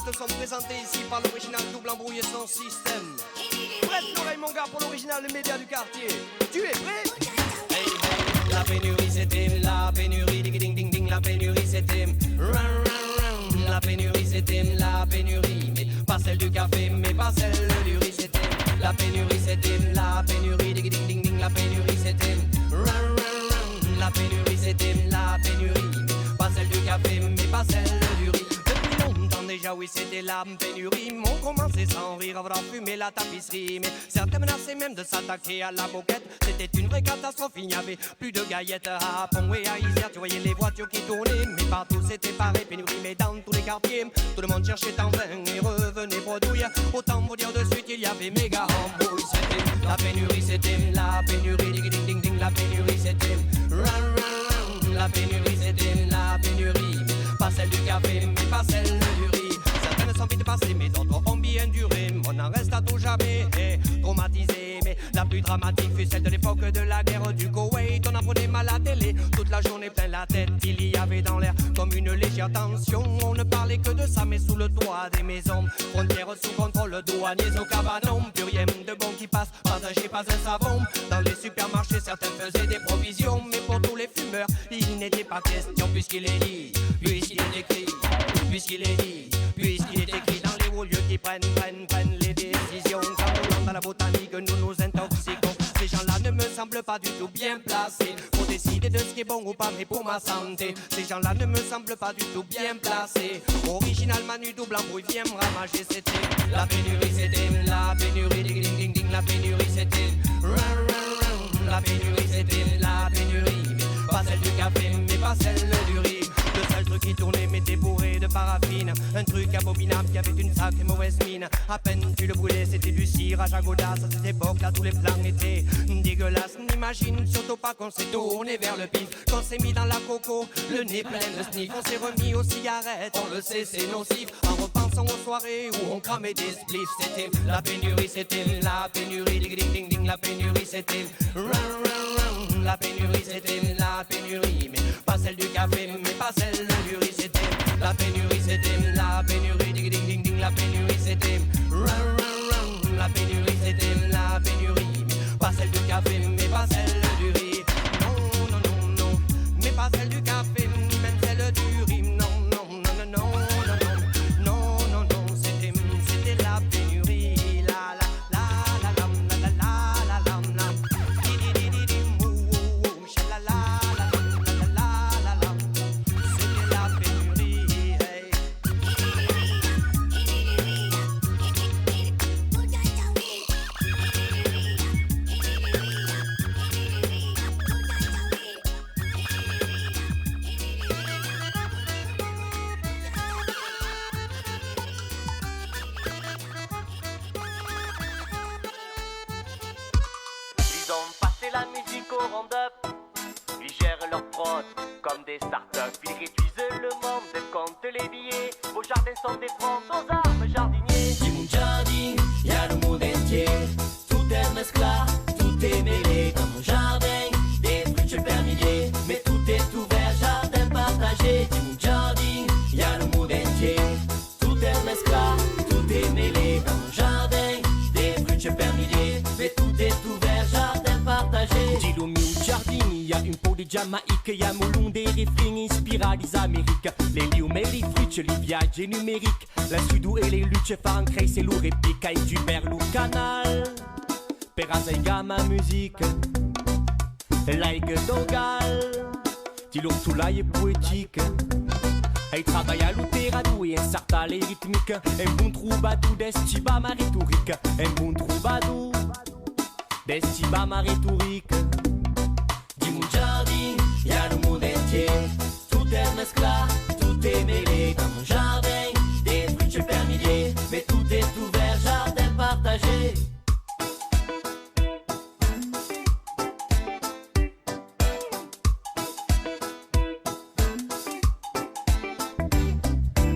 artistes sont présentés ici par l'original double embrouillé son système. Prête l'oreille mon gars pour l'original des médias du quartier. Tu es prêt? Hey, hey, la pénurie c'était la pénurie, ding ding ding ding, la pénurie c'était run run run. La pénurie c'était la pénurie, mais pas celle du café, mais pas celle du riz c'était. La pénurie c'était la pénurie, ding ding ding ding, la pénurie c'était run run run. La pénurie c'était la pénurie, mais pas celle du café, mais pas celle du riz. Depuis longtemps déjà, oui, c'était la pénurie. On commençait sans rire, avant fumer la tapisserie. Mais certains menaçaient même de s'attaquer à la moquette. C'était une vraie catastrophe, il n'y avait plus de gaillettes à Pont et à Isère. Tu voyais les voitures qui tournaient, mais partout c'était pareil, pénurie. Mais dans tous les quartiers, tout le monde cherchait en vain et revenait bredouille. Autant vous dire de suite, il y avait méga embrouille. C'était la pénurie, c'était la pénurie, ding ding ding ding, la pénurie, c'était run run run. La pénurie, c'était la pénurie, pas celle du café, mais pas celle du riz. Certaines sont vite passées, mais d'autres ont bien duré. On en reste à tout jamais traumatisé. Mais la plus dramatique fut celle de l'époque de la guerre du Koweït. On apprenait mal à la télé, toute la journée plein la tête. Il y avait dans l'air comme une légère tension. On ne parlait que de ça, mais sous le toit des maisons. Frontières sous contrôle, douaniers au cabanon. Plus rien de bon qui passe, pas un jet, pas un savon. Dans les supermarchés, certains faisaient des provisions. Mais pour tous les fumeurs, il n'était pas question, puisqu'il est dit, puisqu'il est écrit, puisqu'il est dit, puisqu'il est écrit dans les hauts lieux qui prennent les décisions. Quand on rentre dans la botanique, nous nous intoxiquons. Ces gens-là ne me semblent pas du tout bien placés pour décider de ce qui est bon ou pas, mais pour ma santé. Ces gens-là ne me semblent pas du tout bien placés. Original Manu double embrouille, viens me ramager. C'était la pénurie, c'était la pénurie, ding ding ding ding, la pénurie, c'était run run run. La pénurie, c'était la pénurie, mais pas celle du café, mais pas celle du riz. Le seul truc qui tournait m'était bourré de paraffine. Un truc abominable qui avait une sacrée mauvaise mine. À peine tu le brûlais, c'était du cirage à godasse. À cette époque-là, tous les plans étaient dégueulasses. N'imagine surtout pas qu'on s'est tourné vers le pif, qu'on s'est mis dans la coco, le nez plein de sniff. On s'est remis aux cigarettes, on le sait, c'est nocif. En repensant aux soirées où on cramait des spliffs. C'était la pénurie, c'était la pénurie, ding ding ding ding. La pénurie, c'était run run run. La pénurie, c'était la pénurie, mais pas celle du café, mais pas celle du riz. C'était la pénurie, c'était la pénurie, ding ding ding ding. La pénurie, c'était run run run. La pénurie, c'était la pénurie, mais pas celle du café, mais pas celle du riz. Non, non, non, non, mais pas celle du café, ni même celle du riz. Non, non, non, non, non, non, non, non, non, c'était la pénurie. La la la la la la la la la la. Di di di di mou mou, la la la la la la la. C'était la pénurie. Hey. Ils ont passé la musique au round-up. Ils gèrent leur prod comme des startups. Ils réduisent le monde, comptent les billets. Vos jardins sont des fronts aux armes jardiniers. Di mon jardin, y'a le monde entier. Tout est mescla, tout est mêlé. Dans mon jardin, des fruits par milliers. Mais tout est ouvert, jardin partagé. Di mon jardin, y'a le monde entier. Tout est mescla, tout est mêlé. Dans mon jardin, des fruits par milliers. Mais tout est ouvert, jardin partagé. Dis-le mio giardini, y'a un po' di Giamaica, y'a molon des refrains inspirati d'America. Les lieux mais les fruits, les viaggi numériques. La sudo e le luce fan cresce lo replica e giber lo canal. Per asaiga ma musique, like dogal. Dis-le tu l'hai poétique. Ei trabalha luterado e ensarta le ritmique. Un bon troubadou d'estiba ma rhétorique. Un bon troubadou d'estiba ma rhétorique. Di mon jardin, y'a le monde entier. Tout est mescla, tout est mêlé. Dans mon jardin, des fruits par milliers. Mais tout est ouvert, jardin partagé.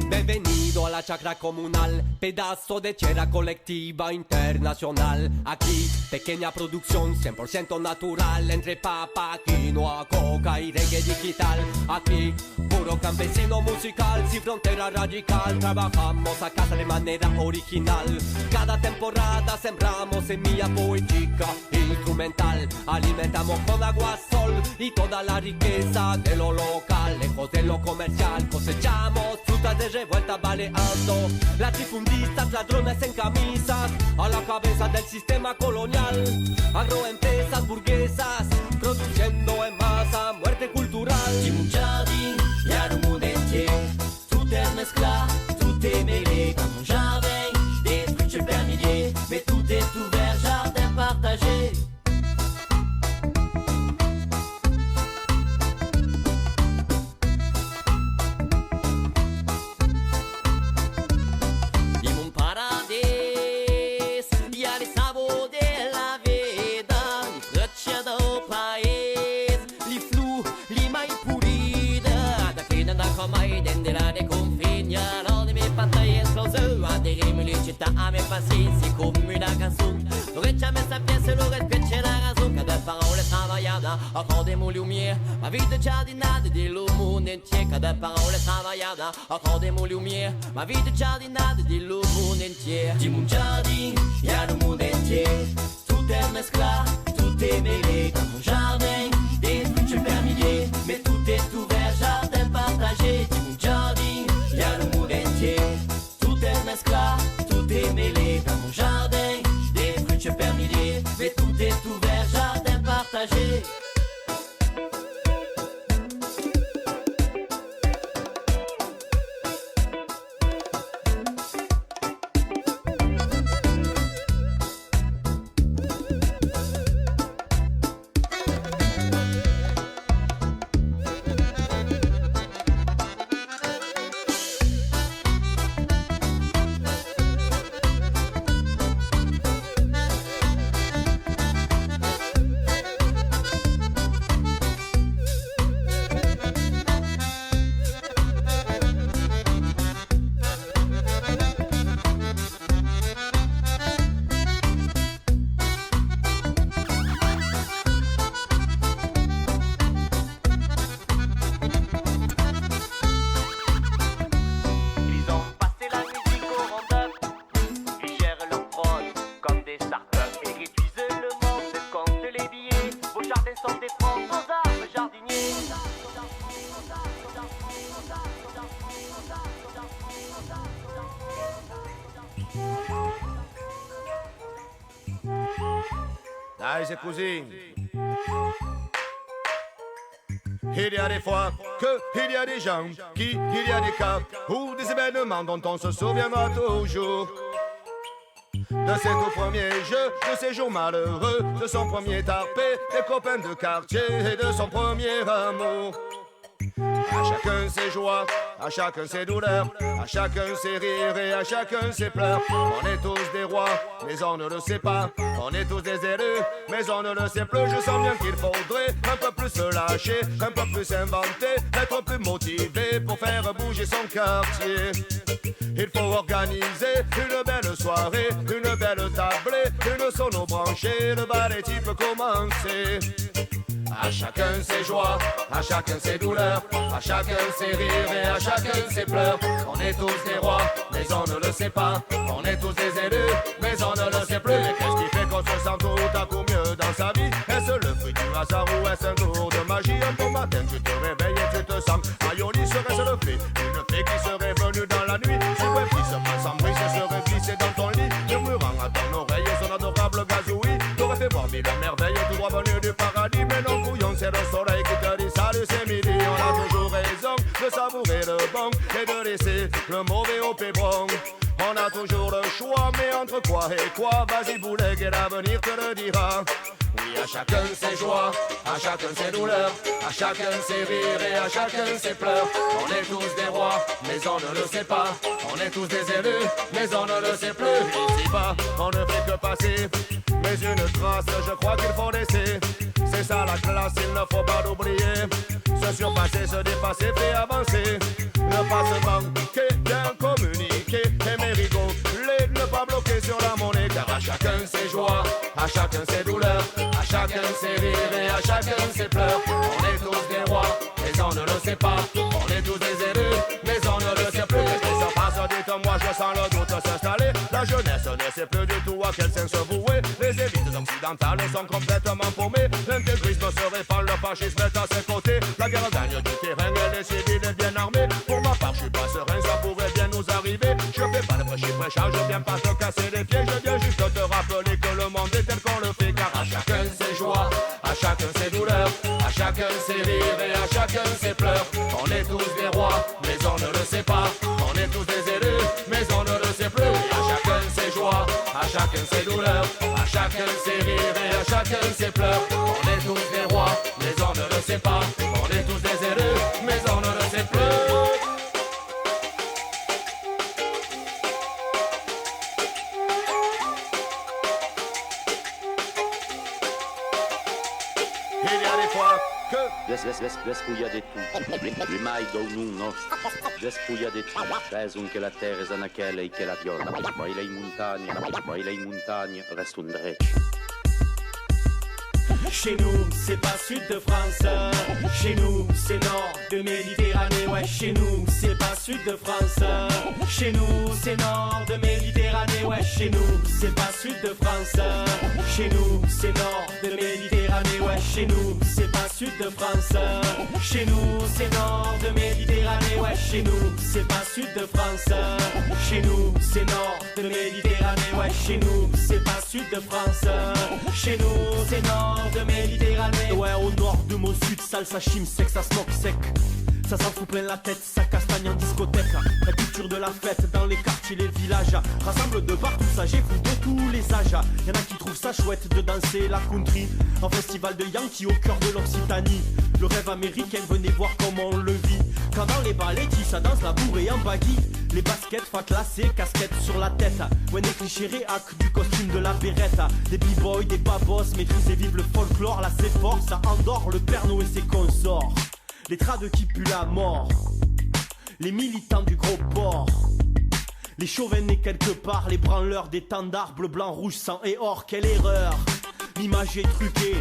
Benvenido alla la chacra comunal, pedazo de tierra colectiva internacional. Aquí, pequeña producción 100% natural, entre papa, quinoa, coca y reggae digital. Aquí, puro campesino musical, sin frontera radical, trabajamos a casa de manera original. Cada temporada sembramos semilla poética, instrumental, alimentamos con agua, sol y toda la riqueza de lo local, lejos de lo comercial. Cosechamos frutas de revuelta baleando, latifundistas, ladrones en camisas, a la cabeza del sistema colonial. Agroempresas burguesas, produciendo en masa muerte cultural. Dis mon jardin, y'a le monde entier. Tout est mescla, tout est mêlé. Dans mon jardin, des fruits par milliers. Mais tout est ouvert, jardin partagé. Dis mon paradis, y'a les sabots de la vida. Les fruits do país, les flous, les mailles pulida. Da fine da comai, dendera de configna. Lodi mi pantai esploso, aderimi le città a me pazienza come una canzone. Vorrei a me sapesse l'ora che c'è la ragione. Cada parole travagliata, accordemo lumière. Ma vita giardinata dello mondo entier. Cada parole travagliata, accordemo lumière. Ma vita giardinata dello mondo entier. Dis mon jardin, y'a le monde entier. Tout est mescla, tout est mêlé. Dans mon jardin, des fruits par milliers. Mais tout est ouvert, jardin partagé. Dis mon jardin, y'a le monde entier. Tout est mescla, tout est mêlé. Dans mon jardin, des fruits par milliers. Mais tout est ouvert, jardin partagé. Dai, c'est cousine. Il y a des fois il y a des gens il y a des cas ou des événements dont on se souviendra toujours. De ses tout premiers jeux, de ses jours malheureux, de son premier tarpé, des copains de quartier et de son premier amour. À chacun ses joies, à chacun ses douleurs, à chacun ses rires et à chacun ses pleurs. On est tous des rois, mais on ne le sait pas. On est tous des élus, mais on ne le sait plus. Je sens bien qu'il faudrait un peu plus se lâcher, un peu plus s'inventer, être plus motivé pour faire bouger son quartier. Il faut organiser une belle soirée, une belle tablée, une sono branchée, le ballet peut commencer. À chacun ses joies, à chacun ses douleurs, à chacun ses rires et à chacun ses pleurs. On est tous des rois, mais on ne le sait pas. On est tous des élus, mais on ne le sait plus. Mais qu'est-ce qui fait qu'on se sent tout à coup mieux dans sa vie? Est-ce le fruit du hasard ou est-ce un tour de magie? Un bon matin tu te réveilles et tu te sens aïoli. Serait-ce le fait une fée qui serait venue dans la nuit? Si ouais, qui se passe en brise et serait glissée dans ton lit, murmurant à ton oreille son adorable gazouille. T'aurais fait voir mille merveilles tout droit venu du paradis. Mais non, couillon, c'est le soleil qui te dit salut, c'est midi. On a toujours raison de savourer le bon et de laisser le mauvais au pébron. On a toujours le choix, mais entre quoi et quoi? Vas-y boulet et l'avenir te le dira. Oui, à chacun ses joies, à chacun ses douleurs, à chacun ses rires et à chacun ses pleurs. On est tous des rois, mais on ne le sait pas. On est tous des élus, mais on ne le sait plus. Ici-bas, on ne fait que passer, mais une trace, je crois qu'il faut laisser. C'est ça la classe, il ne faut pas l'oublier. Se surpasser, se dépasser, fait avancer. Ne pas se manquer, bien communiquer. à chacun ses douleurs, à chacun ses rires et à chacun ses pleurs. On est tous des rois, mais on ne le sait pas. On est tous des élus, mais on ne le sait plus. Qu'est-ce qui se passe, dites-moi, je sens le doute s'installer. La jeunesse ne sait plus du tout à quel sens se vouer. Les élites occidentales sont complètement paumées. L'intégrisme se répand, le fascisme est à ses côtés. La guerre gagne du terrain et les civils bien armés. Pour ma part, je suis pas serein, ça pourrait bien nous arriver. Je fais pas de prêchage, je viens pas te casser les pieds. Je viens juste te rappeler que le monde est tel qu'on le fait. Car à chacun ses joies, à chacun ses douleurs, à chacun ses rires et à chacun ses pleurs. On est tous des rois, mais on ne le sait pas. On est tous des élus, mais on ne le sait plus. À chacun ses joies, à chacun ses douleurs, à chacun ses rires et à chacun ses pleurs. On est tous des rois, mais on ne le sait pas. On est tous des élus, mais on ne le sait plus. Despujadetto, penso che la terra sia quella che la viola. Poi le montagne, reste un dreccio. Chez nous, c'est pas sud de France. Chez nous, c'est nord de Méditerranée. Ouais, chez nous, c'est pas sud de France. Chez nous, c'est nord de Méditerranée. Ouais, chez nous, c'est pas sud de France. Chez nous, c'est nord de Méditerranée. Ouais, chez nous, c'est pas sud de France. Chez nous, c'est nord de Méditerranée. Ouais, chez nous, c'est pas sud de France. Chez nous, c'est nord de Méditerranée. Ouais, chez nous, c'est pas sud de France. Chez nous, c'est nord de Méditerranée. Ouais, au nord de mon sud, salsa chim sec, ça smoke sec. Ça s'en fout plein la tête, ça castagne en discothèque. La culture de la fête dans les quartiers, les villages. Rassemble de partout, ça j'écoute de tous les âges. Y'en a qui trouvent ça chouette de danser la country en festival de Yankee au cœur de l'Occitanie. Le rêve américain, venez voir comment on le vit. Quand dans les ballettis, ça danse la bourrée en baggy. Les baskets, fa classées, casquettes sur la tête. Ouais, des clichés réac, du costume de la berette. Des b-boys, des babos, maîtrisent et vivent le folklore. Là c'est fort, ça endort le Père Noël et ses consorts. Les trades qui puent la mort, les militants du gros port, les chauvins nés quelque part, les branleurs d'étendards, bleu, blanc, rouge, sang et or, quelle erreur. L'image est truquée,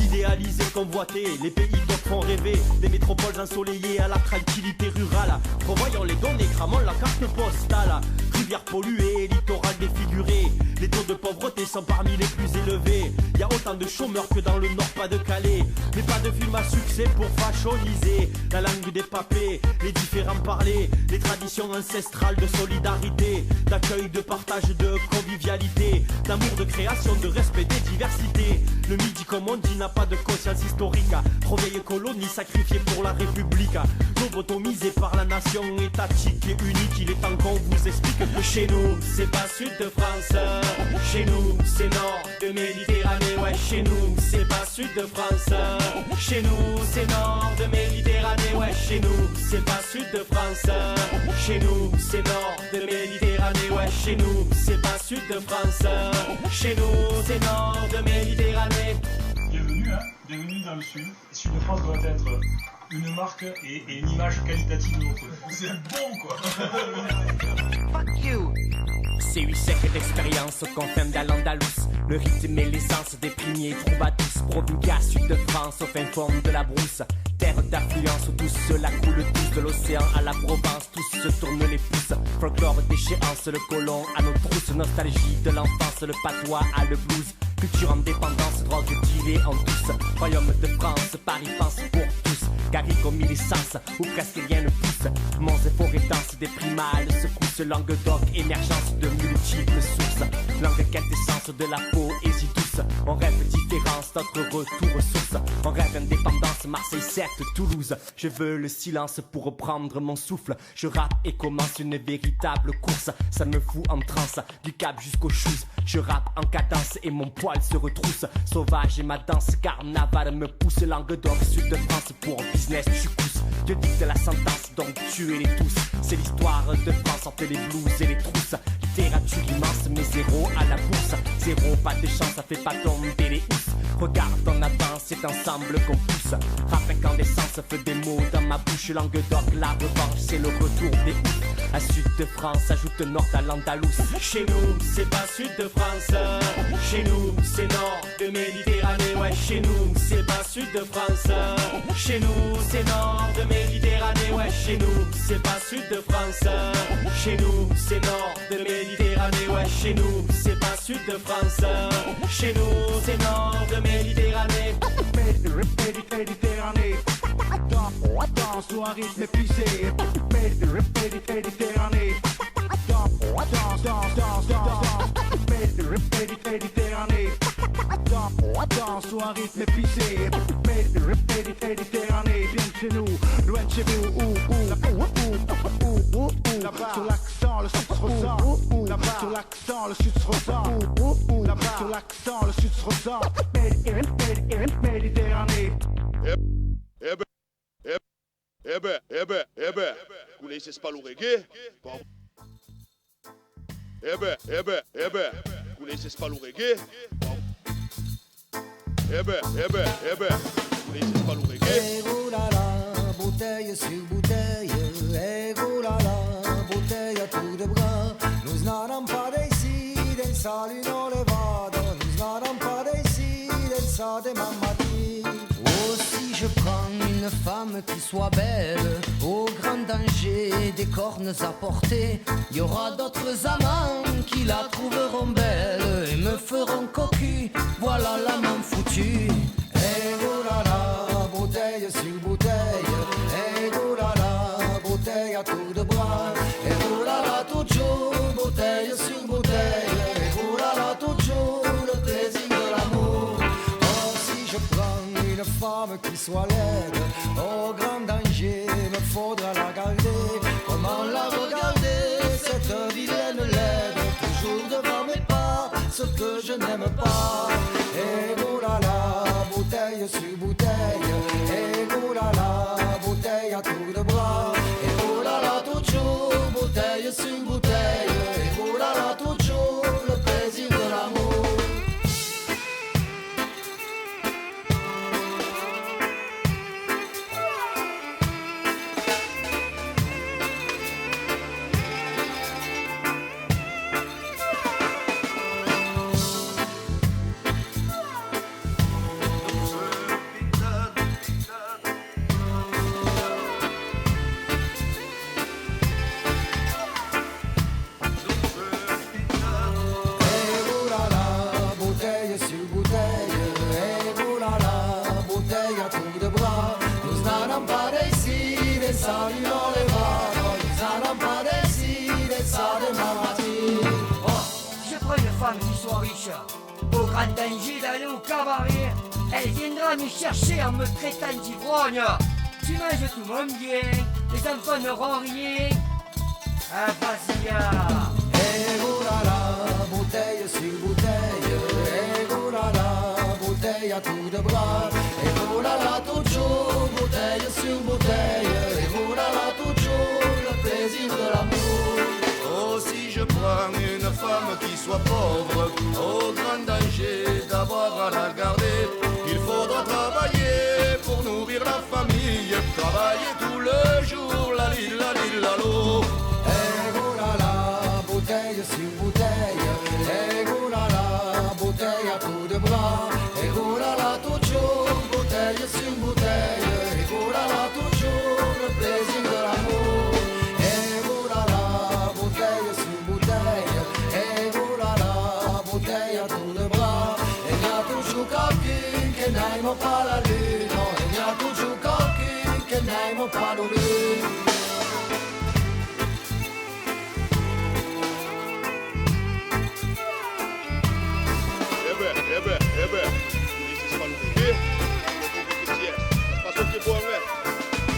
idéalisée, convoitée. Les pays d'Europe font rêver des métropoles ensoleillées à la tranquillité rurale. Revoyons les données, cramons la carte postale. Rivières polluées, littoral défiguré. Les taux de pauvreté sont parmi les plus élevés. Y a autant de chômeurs que dans le Nord, pas de Calais. Mais pas de film à succès pour fashoniser la langue des papés, les différents parlers, les traditions ancestrales de solidarité, d'accueil, de partage, de convivialité, d'amour, de création, de respect des diversités. Le midi, comme on dit, n'a pas de conscience historique. Trop vieille colonie sacrifiée pour la République. Lobotomisée par la nation étatique et unique. Il est temps qu'on vous explique que chez nous, c'est pas sud de France. Chez nous, c'est nord de Méditerranée. Ouais, chez nous, c'est pas sud de France. Chez nous, c'est nord de Méditerranée. Ouais, chez nous, c'est pas sud de France. Chez nous, c'est nord de Méditerranée. Ouais, chez nous, c'est pas sud de France. Chez nous, c'est nord de Méditerranée. Bienvenue, hein, bienvenue dans le Sud. Sud de France doit être une marque et une image qualitative de notre. C'est bon quoi. Fuck you. C'est 8 siècles d'expérience aux confins d'Al-Andalus. Le rythme et l'essence des primiers troubadours. Provincia, sud de France, au fin fond de la brousse. Terre d'affluence où tous cela coule tous. De l'océan à la Provence, tous se tournent les pouces. Folklore d'échéance, le colon à nos trousses. Nostalgie de l'enfance, le patois à le blues. Culture en dépendance, drogue tirée en douce. Royaume de France, Paris pense pour tous. Garrigue aux mille essences, où presque rien ne pousse. Monts et forêts denses, des primales secousses. Languedoc, émergence de multiples sources. Langue quintessence de la poésie douce. On rêve différence, notre retour aux sources. On rêve indépendance, Marseille, certes, Toulouse. Je veux le silence pour reprendre mon souffle. Je rappe et commence une véritable course. Ça me fout en transe, du Cap jusqu'aux Chouzes. Je rappe en cadence et mon poil se retrousse. Sauvage et ma danse, carnaval me pousse. Languedoc, sud de France, pour business, je pousse. Dieu dicte la sentence, donc tuez-les tous. C'est l'histoire de France entre les blues et les trousses. Littérature immense, mais zéro à la bourse. Zéro, pas de chance, ça fait pas tomber les housses. Regarde en avant, c'est ensemble qu'on pousse. Rap incandescence, feu des mots dans ma bouche. Languedoc, la revanche, c'est le retour des oufs. À sud de France, ajoute nord à l'Andalous. Chez nous, c'est pas sud de France. Chez nous, c'est nord de Méditerranée. Ouais, chez nous, c'est pas sud de France. Chez nous, c'est nord de Méditerranée. Ouais, chez nous, c'est pas sud de France. Chez nous, c'est nord de Méditerranée. Ouais, chez nous, c'est pas sud de France. Chez nous, c'est nord de Méditerranée. Méditerranée. Danse ou un rythme épuisé. Méditerranée. Méditerranée. Danse ou un rythme épuisé. Méditerranée. Viens de chez nous, loin de chez vous. Là-bas, sur l'accent, le sud se ressent. Là-bas, sur l'accent, le sud se ressent. Là-bas, sur l'accent, le sud se ressent. Méditerranée. Vous laissez pas le reggae? Vous laissez pas le reggae? Vous laissez pas le reggae? Eh oulala, bouteille sur bouteille. Eh oulala, bouteille à tour de bras. Nous n'allons pas d'ici, del salut non levado. Nous n'allons pas d'ici, del sa de mamati. Oh, si je prends une femme qui soit belle, au grand danger des cornes à porter, il y aura d'autres amants qui la trouveront belle et me feront cocu. Voilà la main foutue. Eh oulala, bouteille sur bouteille. Eh oulala, bouteille à tour de bras. Eh oulala, toujours bouteille sur bouteille. Eh oulala, toujours le plaisir de l'amour. Oh, si je prends une femme qui soit laide, au grand danger, me faudra la garder. Comment la regarder, cette vilaine laide, toujours devant mes pas, ce que je n'aime pas. Et oulala, bouteille sur bouteille. Et oulala, bouteille à tour de bras. Et oulala, toujours bouteille sur bouteille. Et oulala, toujours le plaisir de l'amour. Au grand danger d'aller au cabaret, elle viendra me chercher en me traitant d'ivrogne. Tu manges tout mon bien, les enfants n'auront rien. Ah, vas-y, Eh oulala, bouteille sur bouteille. Eh oulala, bouteille à tour de bras. Eh oulala, toujours bouteille sur bouteille. Eh oulala, toujours le plaisir de l'amour. Oh, si je prends une femme qui soit pauvre, au grand danger d'avoir à la garder, il faudra travailler pour nourrir la famille, travailler tout le jour, la lilo. Eh oulala, bouteille sur bouteille. Eh oulala, bouteille à tour de bras. Eh oulala, toujours bouteille sur bouteille. Eh oulala, toujours le plaisir de l'amour. Eh oulala, bouteille sur bouteille. Eh oulala, bouteille à tour de bras. Et il y a toujours quelqu'un qui n'aime pas la lune. Non, il y a toujours quelqu'un qui n'aime pas la lune. Vous laissez pas le reggae? Qu'est-ce que c'est? Ça se passe au Québec, ouais.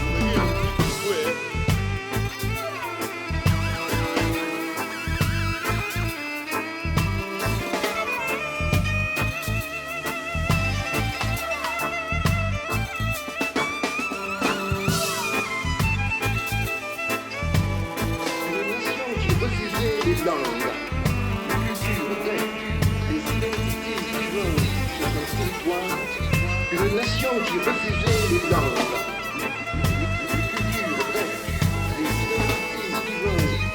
Le reggae, on dit ouais. Une nation qui refusait les langues, les cultures grecques, les identités vivants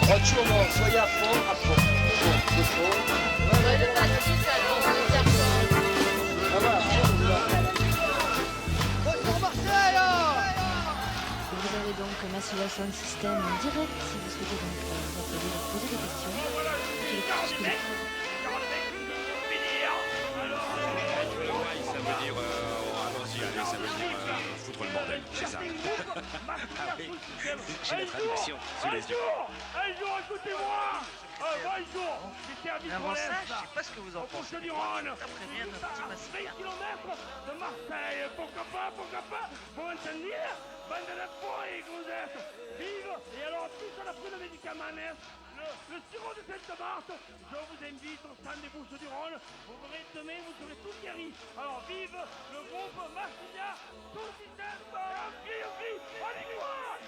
Retournement, soyez à fond, à fond. Bon, fond. Ouais, le bassiste alors, on va dire quoi? Ah voilà, Retour Marseille. Vous avez donc Massive Sound System en direct si vous souhaitez donc vous appeler, leur poser des questions. Ça veut dire allons-y, allez, ça veut dire foutre le bordel, c'est ça. Ah oui, j'ai la traduction sous les yeux. Un jour, écoutez-moi. Un jour, j'étais à Vitrolès, je sais pas ce que vous en pensez. 20 km de Marseille. Pourquoi pas, pour maintenir, bande de foie et grosettes. Vive, et alors en plus on a pris le médicament le sirop de Sainte-Marthe. Je vous invite au stand des Bouches-du-Rhône. Vous verrez demain, vous serez tout guéris. Alors vive le groupe Marseillais, tout le système, on crie, on y croit.